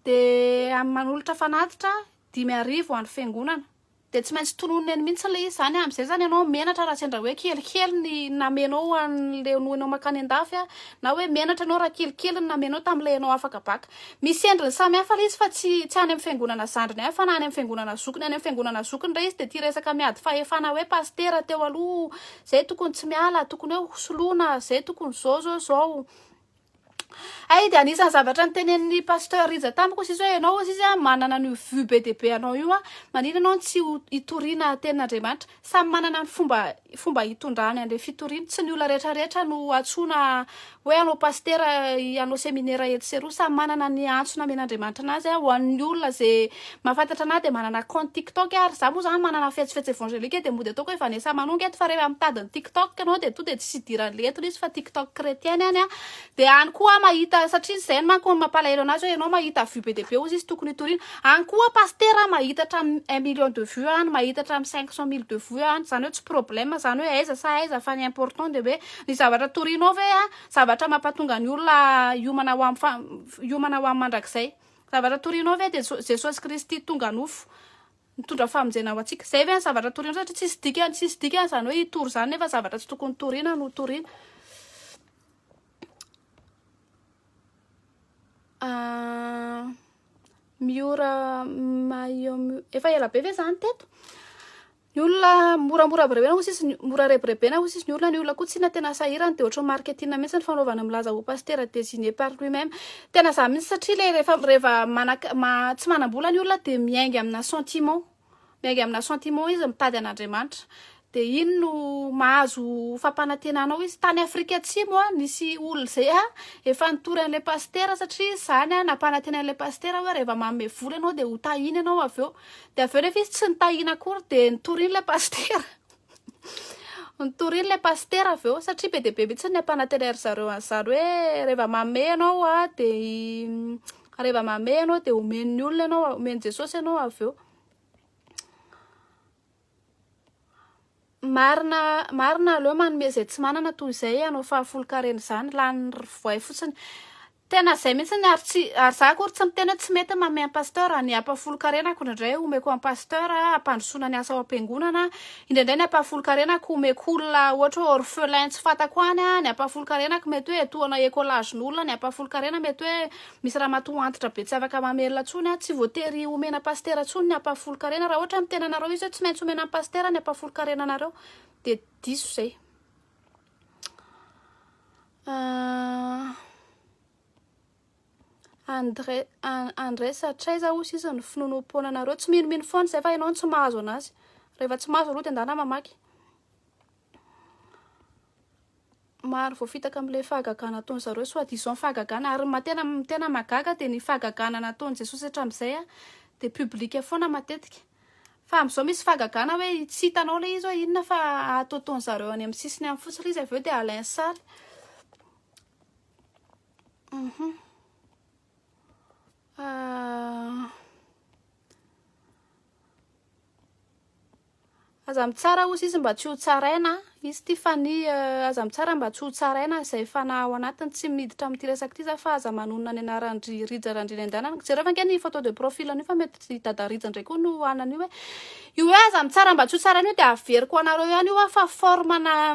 Dia amin'ny manolotra fanatitra 5,000 ho an'ny fiangonana. Dia tsy maintsy tononony eny mihitsy ilay izy zany amin'izay zany ianao menatra raha sendra hoe kelikely ny namenao an'ilay noenao makany an-dafy a, na hoe menatra anao raha kelikely ny namenao tamin'ilay ianao afaka baka. Misy endriny samy hafa ilay izy fa tsy any amin'ny fiangonana zandriny ihany fa na any amin'ny fiangonana zokiny. Any amin'ny fiangonana zokiny indray izy dia tia resaka miady fahefana hoe pastera teo aloha, zay tokony tsy miala, tokony hoe soloina, zay tokony zao. Dia anisan'ny zavatra nitenen'ny pasteur Riza tamiko izy hoe ianao izy manana ny vue be dia be anao io a, manina anao tsy hitoriana tenin'Andriamanitra. Samy manana ny fomba hitondrany an'ilay fitoriana. Tsy ny olona rehetrarehetra no antsoina hoe anao pasteur anao séminaire eto sy eroa. Samy manana ny antso namen'Andriamanitra anazy a. Ho an'ny olona izay mahafantatra anahy dia manana compte TikTok ary za moa zany manana fetsifetsy évangélique dia mody ataoko hoe Vanessa Manonga eto fa rehefa mitady ny TikTok anao dia to dia tsy idiran'ilay etony izy fa TikTok chrétienne any a. Dia any koa mahita satria izay manko mampalahelo anazy hoe ianao mahita vue be dia be ozy izy tokony hitoriana. Any koa pasteur mahita hatramin'ny 1 million de vues any, mahita hatramin'ny 500 000 de vues any. Zany hoe tsy problème zany hoe aiza sa aiza fa ny important dia hoe ny zavatra torianao ve a zavatra mampatonga ny olona hiomana ho amin'ny mandrakizay. Zavatra torianao ve dia Jesosy Kristy tonga nofo mitondra famonjena ho antsika. Zay ve ny zavatra torianao satria tsisy dikany zany hoe hitory zany nefa zavatra tsy tokony toriana no toriana. Miora efa ela be ve zany teto. Ny olona moramora brebena hozy izy, mora rebrebena hozy izy ny olona koa tsy na tena sahirana dia ohatran'ny marketing mihitsy ny fanaovana milaza ho pasteur désigné par lui-même. Tena za mihitsy satria ilay rehefa tsy manam-bola ny olona dia miainga amina sentiment. Miainga amina sentiment izy mitady an'Andriamanitra. Dia iny no mahazo fampanantenanao izy. Tany Afrika Atsimo nisy olona izay efa nitory an'ilay pasteur satria izany nampanantena an'ilay pasteur hoe rehefa manome vola ianao dia ho tahiny ianao avy eo. Dia avy eo rehefa izy tsy nitahina akory dia nitoriany ilay pasteur. Nitoriany ilay pasteur avy eo satria be dia be mihitsy ny ampanantena zareo an'zary hoe rehefa manome ianao dia omen'ny olona ianao, omen'ny Jesosy ianao avy eo. Marina aleo manome izay tsy manana toy izay anao fahafolo-karena izany lany voay fotsiny. Tena izay mihitsy ary za akory tsy miteny hoe tsy mety manome pasteur ny ampafolo-karenako indraindray omeko amin'ny pasteur ampandrosoana ny asa ao am-piangonana. Indraindray ny ampafolo-karenako omeko olona ohatra hoe orphelin tsy fantako any ny ampafolo-karenako mety hoe etoana écolage-n'olona. Ny ampafolo-karena mety hoe misy raha matoantitra be tsy afaka mamelona tsony tsy voatery omena pasteur tsony ny ampafolo-karena. Raha ohatra mitena anareo izy hoe tsy maintsy omena amin'ny pasteur ny ampafolo-karena anareo dia diso izay. André Satraiza hozy izy ny finonom-poana anareo. Tsy minomino foana izay fa ianao tsy mahazo anazy. Rehefa tsy mahazo aloha dia andana mamaky. Maro voafitaka amin'ilay fahagagana nataony zareo soi-disant fahagagana ary tena magaga dia ny fahagagana nataony Jesosy hatramin'izay dia public foana matetika. Fa amin'izao misy fahagagana hoe tsy hitanao ilay izy hoe inona fa ataotaony zareo any amin'ny sisiny amin'ny fotsiny izy avy eo dia alainy sary. Aza mitsara hozy izy mba tsy ho tsaraina. Izy Tiffany aza mitsara mba tsy ho tsaraina izay fanahy ao anatiny tsy miditra amin'ity resaka ity za fa aza manonona ny anarany Rija Randrina Andana. Jereo fa ny photo de profil an'io fa mety dada Rija indray koa no anany io hoe io hoe aza mitsara mba tsy ho tsaraina io dia averiko anareo ihany io fa formana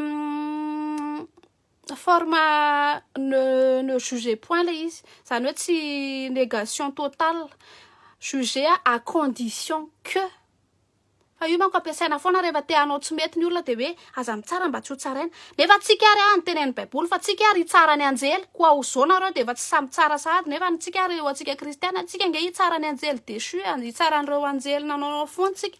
forme ne jugez point le izy zany hoe tsy négation totale juger à condition que fa io manko ampiasaina foana rehefa te hanao tsy mety ny olona de hoe aza mitsara mba tsy ho tsaraina nefa tsika ary nytenen'ny baiboly fa tsika ary tsara ny anjely koa ho zao nareo de efa tsy samy tsara sahady nefa ntsika ary eo atsika kristiana tsika nge hitsara ny anjely desu hitsaran'ireo anjely nanao foana tsika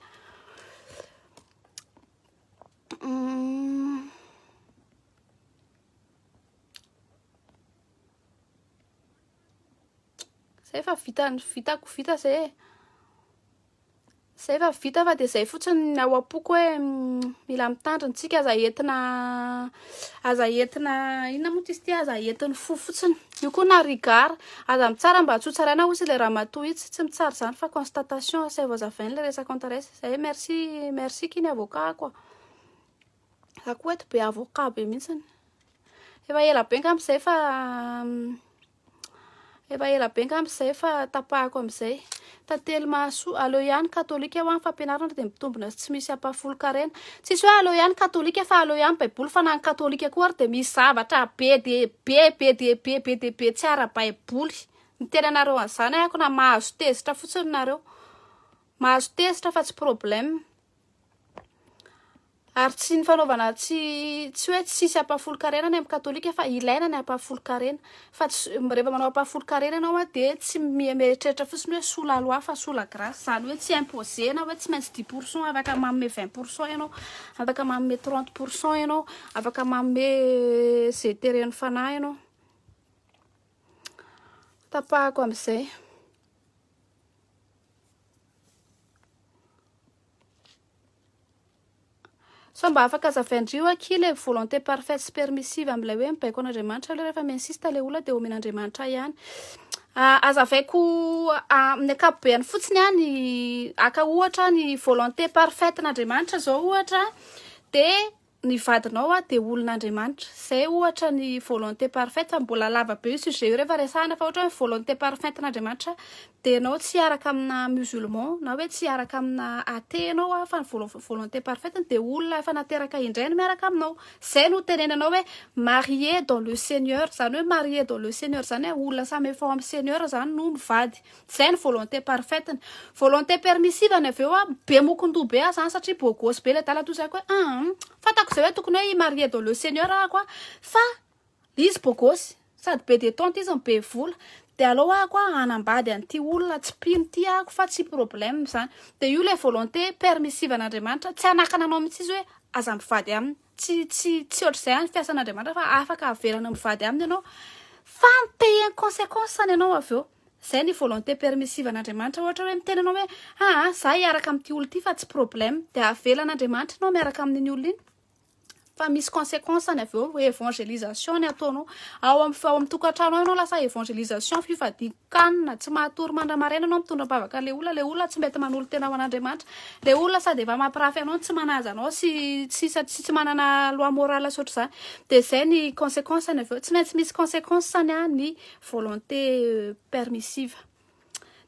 zay fa vitako vita zay fa vita fa de zay fotsiny ao am-poko hoe mila mitandriny aza entina inona moa izy ty aza entiny fo fotsiny io koa na rigara aza mitsara mba tsy ho tsaraina ozy le raha matoa itsy tsy mitsara zany fa constatation sy voazavainy le resaka antaresa zay merci kiny avocat koa za koa eto be avocat be mihitsiny efa ela be am'izay fa tapahako am'izay tantely mahasoa aleo ihany katolika ho any fampianarana de mitombina tsy misy ampahafolo-karena tsisy hoe aleo ihany katolika fa aleo ihany baiboly fa na ny katolika koa ary de misy zavatra be de be tsy ara-baiboly miteny anareo an'izany ahako na mahazo tezitra fotsiny nareo mahazo tezitra fa tsy problème ary tsy ny fanaovana tsy hoe tsisy ampahafolo-karena ny amin'ny katolika fa ilaina ny ampahafolo-karena fa rehefa manao ampahafolo-karena ianao de tsy mieritreritra fotsiny hoe sola loi fa sola grâce zany hoe tsy imposé na hoe tsy maintsy 10% afaka manome 20% ianao afaka manome 30% ianao afaka manome zay teren'ny fanahy ianao tapahako am'izay so mba afaka azavaindrio aky le volonté parfaite sy permissive am'ilay hoe mibaiko an'Andriamanitra le rehefa miinsista le olona de omen'Andriamanitra ihany azavaiko amin'ny akapobeany fotsiny any aka ohatra ny volonté parfaite n'Andriamanitra zao ohatra de ny vadinao de olon'Andriamanitra zay ohatra ny volonté parfaite fa mbola lava be io sujet io rehefa resahana fa ohatra hoe volonté parfaite n'Andriamanitra de anao tsy araka amina musulman na hoe tsy araka amina athée anao fa ny volonté parfaite de olona efa nateraka indray no miaraka aminao zay no tenenanao hoe marié dans le Seigneur zany hoe marié dans le Seigneur zany hoe olona samy efa ao amin'ny Seigneur zany no mivady zay ny volonté parfaite volonté permissive ny aveo be mokondoha be zany satria bogosy be le dala tozako hoe fatako zay hoe tokony hoe marié dans le Seigneur ahako fa izy bogosy sady be détente izy be vola de alao ahako anambady an'ity olona tsy pino ty ahako fa tsy problème zany de io le volonté permissive an'Andriamanitra tsy anakana anao mihitsy izy hoe aza mivady aminy tsy ohatr'izay any fiasan'Andriamanitra fa afaka avelana mivady aminy ianao fa payer conséquence any ianao aveo zay ny volonté permissive an'Andriamanitra ohatra hoe miteny anao hoe za hiaraka amin'ity olo ty fa tsy problème de avelan'Andriamanitra anao miaraka amin'iny olo iny fa misy conséquence any aveo évangélisation ny ataonao ao amin'ny tokantrano ianao lasa évangélisation fifadikanina tsy mahatory mandramaraina anao mitondra mpavaka le olona tsy mety manolo tena ho an'Andriamanitra le olona sady efa mampirafy anao tsy manaja anao tsy manana loi morale sotra zany de zay ny conséquence any aveo tsy maintsy misy conséquence any ny volonté permissive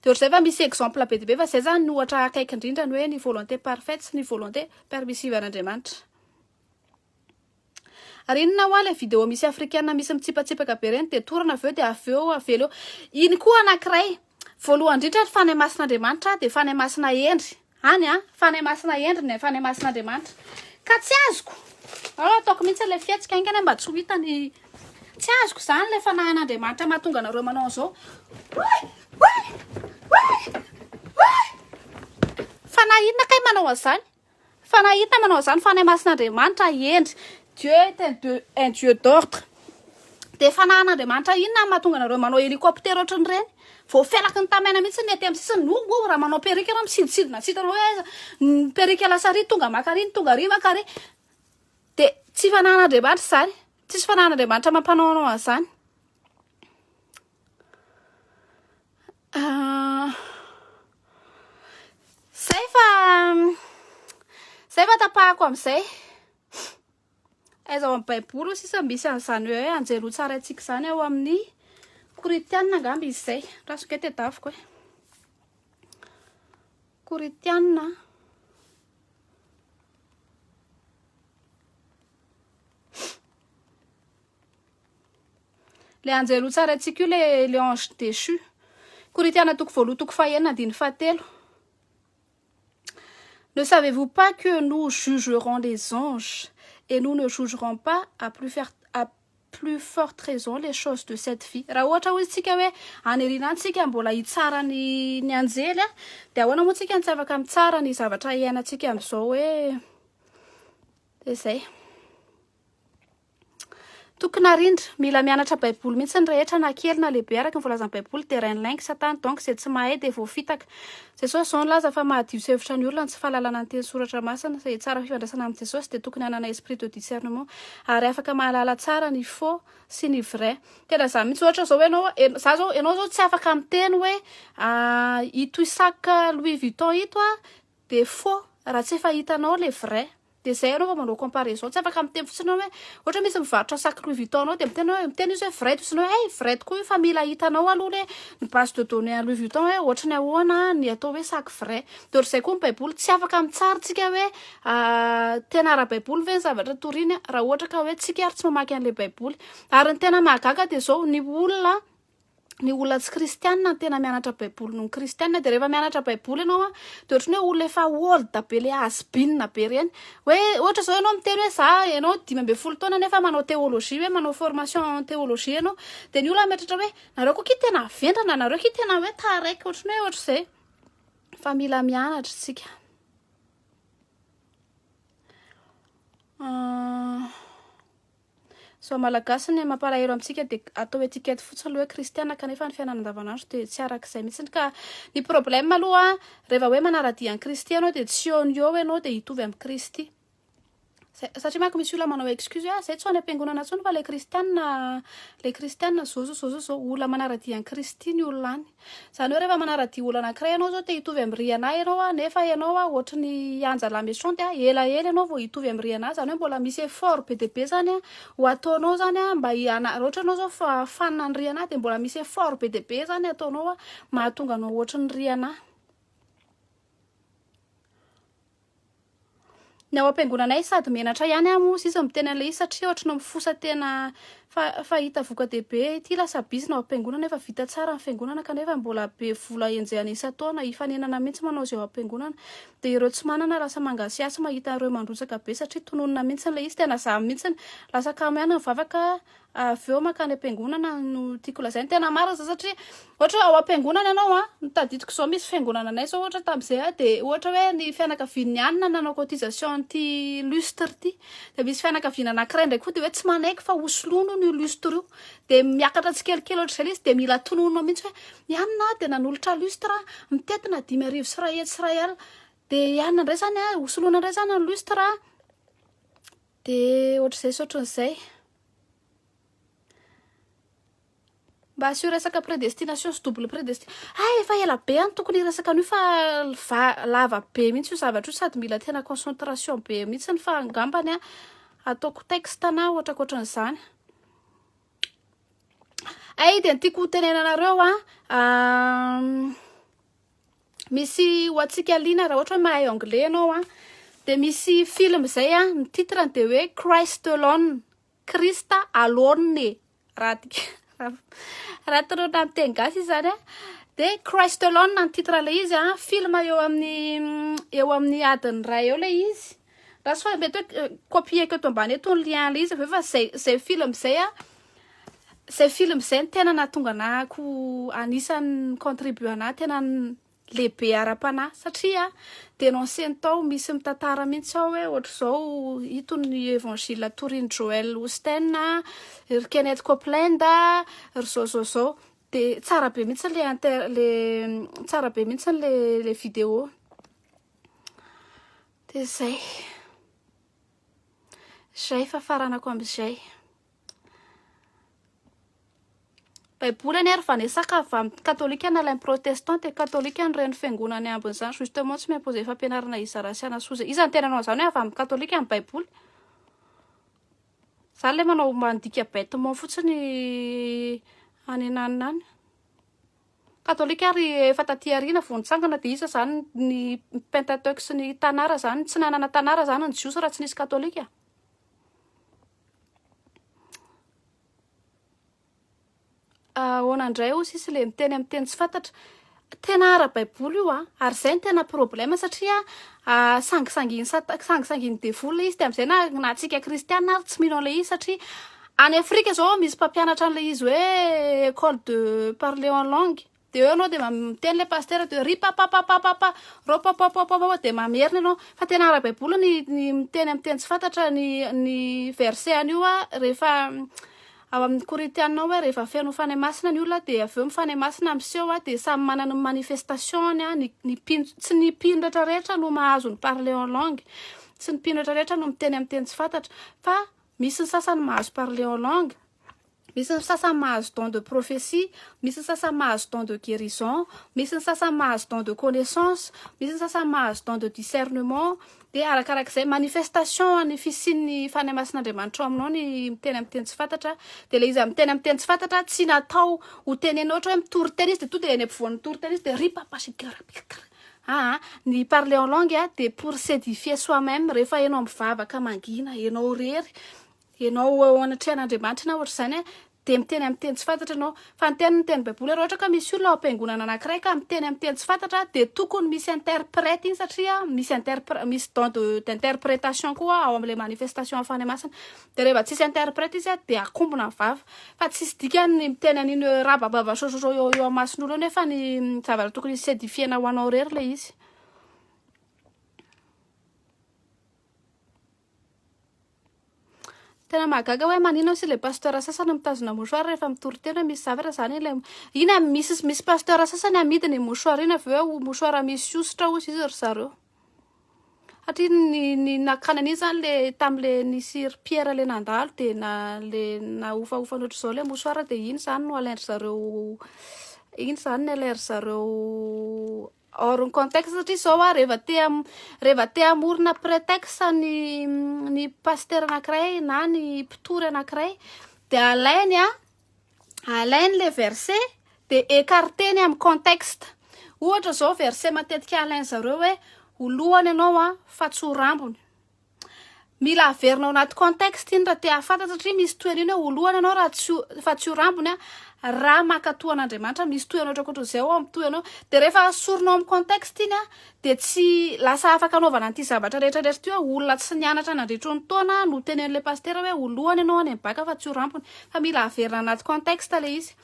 de ohatr'izay fa misy exemple be de be fa zay zany ny ohatra akaiky indrindra ny hoe ny volonté parfaite sy ny volonté permissive an'Andriamanitra ary inona hoa le vidéo misy africaine misy mitsipatsipaka be reny de torana aveo de avelo iny koa anankiray voalohany indrindra ny fanahy masin'Andriamanitra de fanahy masina endry any fanahy masina endry ny fanahy masin'Andriamanitra ka tsy azoko ataoko mihitsy le fietsika aingana mba tsy ho hitany tsy azoko zany le fanahin'Andriamanitra mahatonga anareo manao an'izao fanahy inona kay manao an'izany fanahy inona manao an'izany fanahy masin'Andriamanitra endry Dieu est un Dieu d'ordre. De fanahin'Andriamanitra inona mahatonga anareo manao hélicoptère ohatrany reny vao felaky ny tamena mihitsy ny ety amin'ny sisiny no raha manao perika ianao misidinsidina tsy hitanao hoe perika lasa ry tonga maka ry tonga ry maka ry de tsy fanahin'Andriamanitra zany tsisy fanahin'Andriamanitra mampanao anao an'izany zay fa tapahako am'izay aiza ao amin'ny baiboly sisa misy an'izany hoe anjely tsara antsika zany ao amin'ny Korinthiana angamba izy zay rasoka te daviko Korinthiana le anjelo tsara antsika io le ange déchu. Korinthiana toko voalohany toko fahaenina andiny fahatelo. Ne savez-vous pas que nous jugerons les anges et nous ne jugerons pas à plus forte raison les choses de cette vie. Raha ohatra hoe tsika hoe aneriana antsika mbola hitsara ny anjely dia ahoana moa tsika tsy afaka mitsara ny zavatra iainantsika amin'izao hoe dia zay. Tokony arindra mila mianatra baiboly mihitsy ny rehetra na kely na lehibe araka ny voalazan'ny baiboly dia rain'laingy satana donc zay tsy mahay dia voafitaka. Jesosy zao nilaza fa mahadio sevitra ny olona ny tsy fahalalana ny teny soratra masina izay tsara fifandraisana amin'ny Jesosy dia tokony hanana esprit de discernement ary afaka mahalala tsara ny faux sy ny vrai. Tena zany mihitsy ohatra zao ianao ianao zao tsy afaka miteny hoe ito sac Louis Vuitton ito dia faux raha tsy efa hitanao le vrai. Dia zay ianao manao comparaison tsy afaka miteny fotsiny hoe ohatra misy mivarotra sac Louis Vuitton anao dia miteny izy hoe vrai tosinao vrai tokoa io fa mila hitanao aloha le ny base de données Louis Vuitton hoe ohatrany ahoana ny atao hoe sac vrai. Dia ohatr'izay koa ny baiboly tsy afaka mitsaritsika hoe tena ara-baiboly ve ny zavatra toriny raha ohatra ka hoe tsika ary tsy mamaky an'ilay baiboly. Ary ny tena mahagaga dia zao ny olona tsy kristianina ny tena mianatra baiboly noho ny kristianina dia rehefa mianatra baiboly ianao dia ohatrany hoe olona efa olda be le has-been be reny hoe ohatra zao ianao miteny hoe za ianao 15 taona nefa manao théologie hoe manao formation en théologie ianao dia ny olona mieritratra hoe nareo koa ki tena vendrana nareo ki tena hoe taraiky ohatrany hoe ohatr'izay fa mila mianatra tsika. So malagasy ny mampalahelo amintsika dia atao etikety fotsiny aloha hoe kristiana kanefa ny fiainana andavanandro dia tsy arak'izay mihitsy ka ny problème aloha rehefa hoe manaradia ny Kristy ianao dia tsy eo ny eo ianao dia hitovy amin'ny Kristy. Satria manko misy olona manao excuse hoe zay tsy ho any am-piangonana intsony fa le kristianina zao olona manaradia ny Kristy ny olona any. Zany hoe rehefa manaradia olona anankiray ianao zao dia hitovy amin'ny rianahy ianao nefa ianao ohatra ny anja la méchante ela ianao vao hitovy amin'ny rianahy zany hoe mbola misy effort be dia be zany ho ataonao zany mba ohatra ianao zao fa fanina ny rianahy dia mbola misy effort be dia be zany ataonao mahatonga anao ohatra ny rianahy. Ny ao am-piangonanay sady menatra ihany mo izy miteny an'ilay izy satria ohatra no mifosa tena fahita voka-dehibe ity lasa busy na ao am-piangonana efa vita tsara ny fiangonana kanefa mbola be vola enjehana isa-taona hifanenana mihitsy manao izay ao am-piangonana dia ireo tsy manana lasa mangasiasy mahita ireo mandrotsaka be satria tononona mihitsy ilay izy tena zamy mihitsy lasa kamo ihany mivavaka avy eo makany am-piangonana no tiako lazainy tena marina satria ohatra ao am-piangonana ianao tadidiko zao misy fiangonana anay zao ohatra tamin'izay dia ohatra hoe ny fianakavian'ny anina nanao cotisation ty lustre ty dia misy fianakaviana anankiray ndraiky koa dia hoe tsy manaiky fa hosolono ny lustre io dia miakatra tsikelikely ohatra izay izy dia mila tononona mihitsy hoe ny anina dia nanolotra lustre mitetina 5,000 sy 1 dia anina indray zany hosolona indray zany ny lustre dia ohatr'izay sy ohatran'izay. Mba asio resaka prédestination sy double prédestination efa ela be any tokony resaka an'io fa lava be mihitsy io zavatra io sady mila tena concentration be mihitsy ny fa angambany ataoko texte na ohatran'izany. Dia ny tiako tenenanareo misy ho antsika liana raha ohatra hoe mahay anglais ianao dia misy film zay ny titre dia hoe Christ alone, Krista alone raha toroana amin'ny teny gasy izany dia Christ alone ny titre ilay izy film eo amin'ny adiny ray eo ilay izy raha sy mety hoe copier eto ambany eto ny lien ilay izy fa zay film zay ny tena nahatonga anahako anisan'ny contribue anahy tena lehibe ara-panahy satria dénonceny tao misy mitantara mihitsy ao hoe ohatr'izao itony évangile Tourine Joel Osteen Kenneth Copeland ry zao dia tsara be mihitsy tsara be mihitsy le vidéo dia zay fa faranako amin'izay. Baiboly any ary vanesaka avy amin'ny katolika na lainy protestante katolika ny reny fiangonany ambin'izany justement tsy miampozay fampianarana izara sy anasoza izany tena anao zany hoe avy amin'ny katolika ny baiboly zany le manao mandika bêtement fotsiny anenanany katolika ary efa taty ariana vao nitsangana dia isa zany ny Pentateuque sy ny tanara zany tsy nanana tanara zany ny jiosy raha tsy nisy katolika. Hoanandray o sisy le miteny amin'ny teny tsy fantatra. Tena ara-baiboly io ary zay ny tena problème satria sangisanginy devoly izy de am'izay na tsika kristiana ary tsy mino an'le izy satria any Afrika zao misy mpampianatra an'le izy hoe école de parler en langue de eo anao de miteny le pasteur de ry papapapapapa ro papapapapa de mamerina anao fa tena ara-baiboly ny miteny amin'ny teny tsy fantatra ny verset an'io rehefa ao amin'ny Korintianina hoe rehefa feno fanahy masina ny olona de avy eo mifanahy masina miseho de samy manana ny manifestationy tsy ny mpino rehetrarehetra no mahazo ny parler en langue tsy ny mpino rehetrarehetra no miteny amin'ny teny tsy fantatra fa misy ny sasany mahazo parler en langue, misy ny sasany mahazo don de prophétie, misy ny sasany mahazo don de guérison, misy ny sasany mahazo don de connaissance, misy ny sasany mahazo don de discernement de arakarak'izay manifestation ny fisian'ny fanahy masin'Andriamanitra aminao ny miteny amin'ny teny tsy fantatra de le izy miteny amin'ny teny tsy fantatra tsy natao ho tenena ohatra hoe mitory teny izy de to de eny ampovoan'ny mitory teny izy de ry papasika ny parler en langue de pour s'édifier soi-même rehefa enao mivavaka mangina enao rery enao anatrehan'Andriamanitra na ohatr'izany de miteny amin'ny teny tsy fantatra anao fa ny teny baiboly ohatra ka misy olona ampiangonana anankiray ka miteny amin'ny teny tsy fantatra de tokony misy interprète iny satria misy don d'interprétation koa ao amin'le manifestation fanahy masina de rehefa tsisy interprète izy de akombona vava fa tsisy dikany miteny an'iny rabababa sososo eo amin'ny mason'olo nefa ny zavatra tokony s'édifiena ho anao rery le izy. Tena mahagaga hoe manino sy le pasteur sasany mitazona mouchoir rehefa mitory teny hoe misy zavatra zany le ina misy pasteur sasany amidiny mouchoir iny avy eo mouchoir misy hosotra hozy izy ry zareo satria ny nakana an'iny zany le tam'le nisy Pierre le nandalo de le naofaofany ohatr'izao le mouchoir de iny zany no alaindry zareo iny zany no alaindry zareo hors contexte satria zao rehefa te amorona prétexte ny pasteur anankiray na ny mpitory anankiray de alainy le verset de écarteny amin'ny contexte ohatra zao verset matetika alainy zareo hoe olohany ianao fa tsy ho rambony mila averinao anaty contexte iny raha te ahafantatra satria misy toerana iny hoe olohany ianao fa tsy ho rambony raha makatoan'Andriamanitra misy toerana ohatrakoatr'izay ao amin'ny toerana de rehefa asorinao amin'ny contexte iny de tsy lasa afaka anaovana an'ity zavatra rehetrarehetra ty hoe olona tsy nianatra nandritro ny taona no tenen'le pasteur hoe olohany ianao any baka fa tsy ho rambony fa mila averina anaty contexte le izy.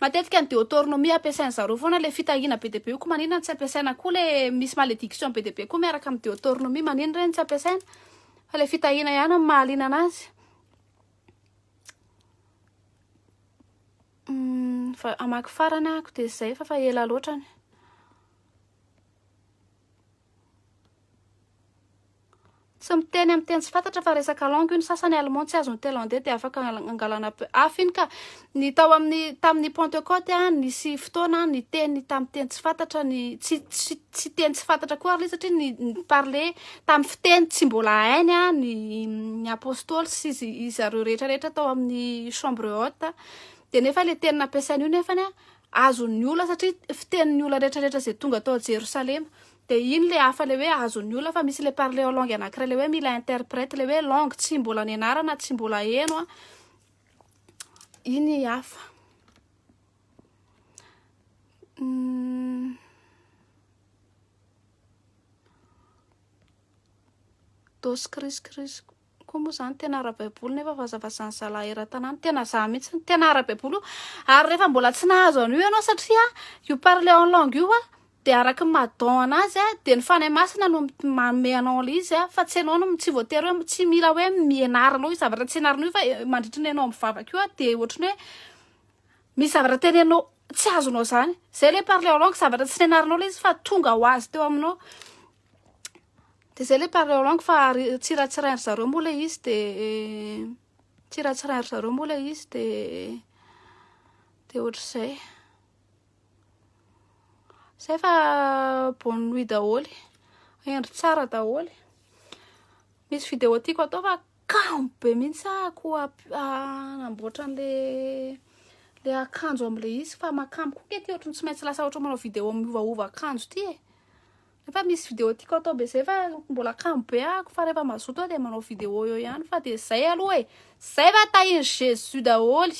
Matetika ny déotornomie ampiasainy zareo foana le fitahina be deabe ko maninona tsy ampiasaina koa le misy malédiction be deabe koa miaraka amin'ny déotornomie maninona reny tsy ampiasaina fa le fitahina ihany amin'ny mahaliana anazy. Fa amaky farany ako de zay fa ela loatrany. Tsy miteny amin'ny teny tsy fantatra fa resaka langue iny sasany allemand tsy azony tailandais de afaka angalana hafa iny ka ny tamin'ny Pentecôte nisy fotoana ny teny tamin'ny teny tsy fantatra ny tsy teny tsy fantatra koa ary satria ny parler tamin'ny fiteny tsy mbola hainy ny apôstôly sy zareo rehetrarehetra tao amin'ny chambre haute de nefa le teny nampiasainy io nefany azon'ny olona satria fitenin'ny olona rehetrarehetra zay tonga tao Jerusalema de iny le hafa le hoe azon'ny olona fa misy le parler en langue anankiray le hoe mila interprète le hoe langue tsy mbola nianarana tsy mbola heno iny hafa. Dos Cris koa moa zany tena ara-baiboly nefa vazavazany zalahy era-tanàna tena za mihitsy tena ara-baiboly ary rehefa mbola tsy nahazo an'io ianao satria io parler en langue io de araky madon anazy de ny fanahy masina no manome anao le izy fa tsy anao no tsy voatery hoe tsy mila hoe mianaranao io zavatra tsy ianaranao io fa mandritra ny anao mivavaka io de ohatrany hoe misy zavatra tenenao tsy azonao zany zay le parler en langue zavatra tsy nianaranao le izy fa tonga ho azy teo aminao de zay le parler en langue fa tsiratsiraindry zareo moa le izy de tsiratsiraindry zareo moa le izy de ohatr'izay. Zay fa bonne nuit daholo endry tsara daholo misy vidéo tiako atao fa kamo be mihitsy koa namboatra le akanjo am'le izy fa makamo koa ty ohatrany tsy maintsy lasa ohatra manao vidéo miovaova akanjo ty nefa misy vidéo tiako atao be zay fa mbola kamo be ako fa rehefa mazoto de manao vidéo eo ihany fa de zay aloha zay va tahiny Jésus daholo.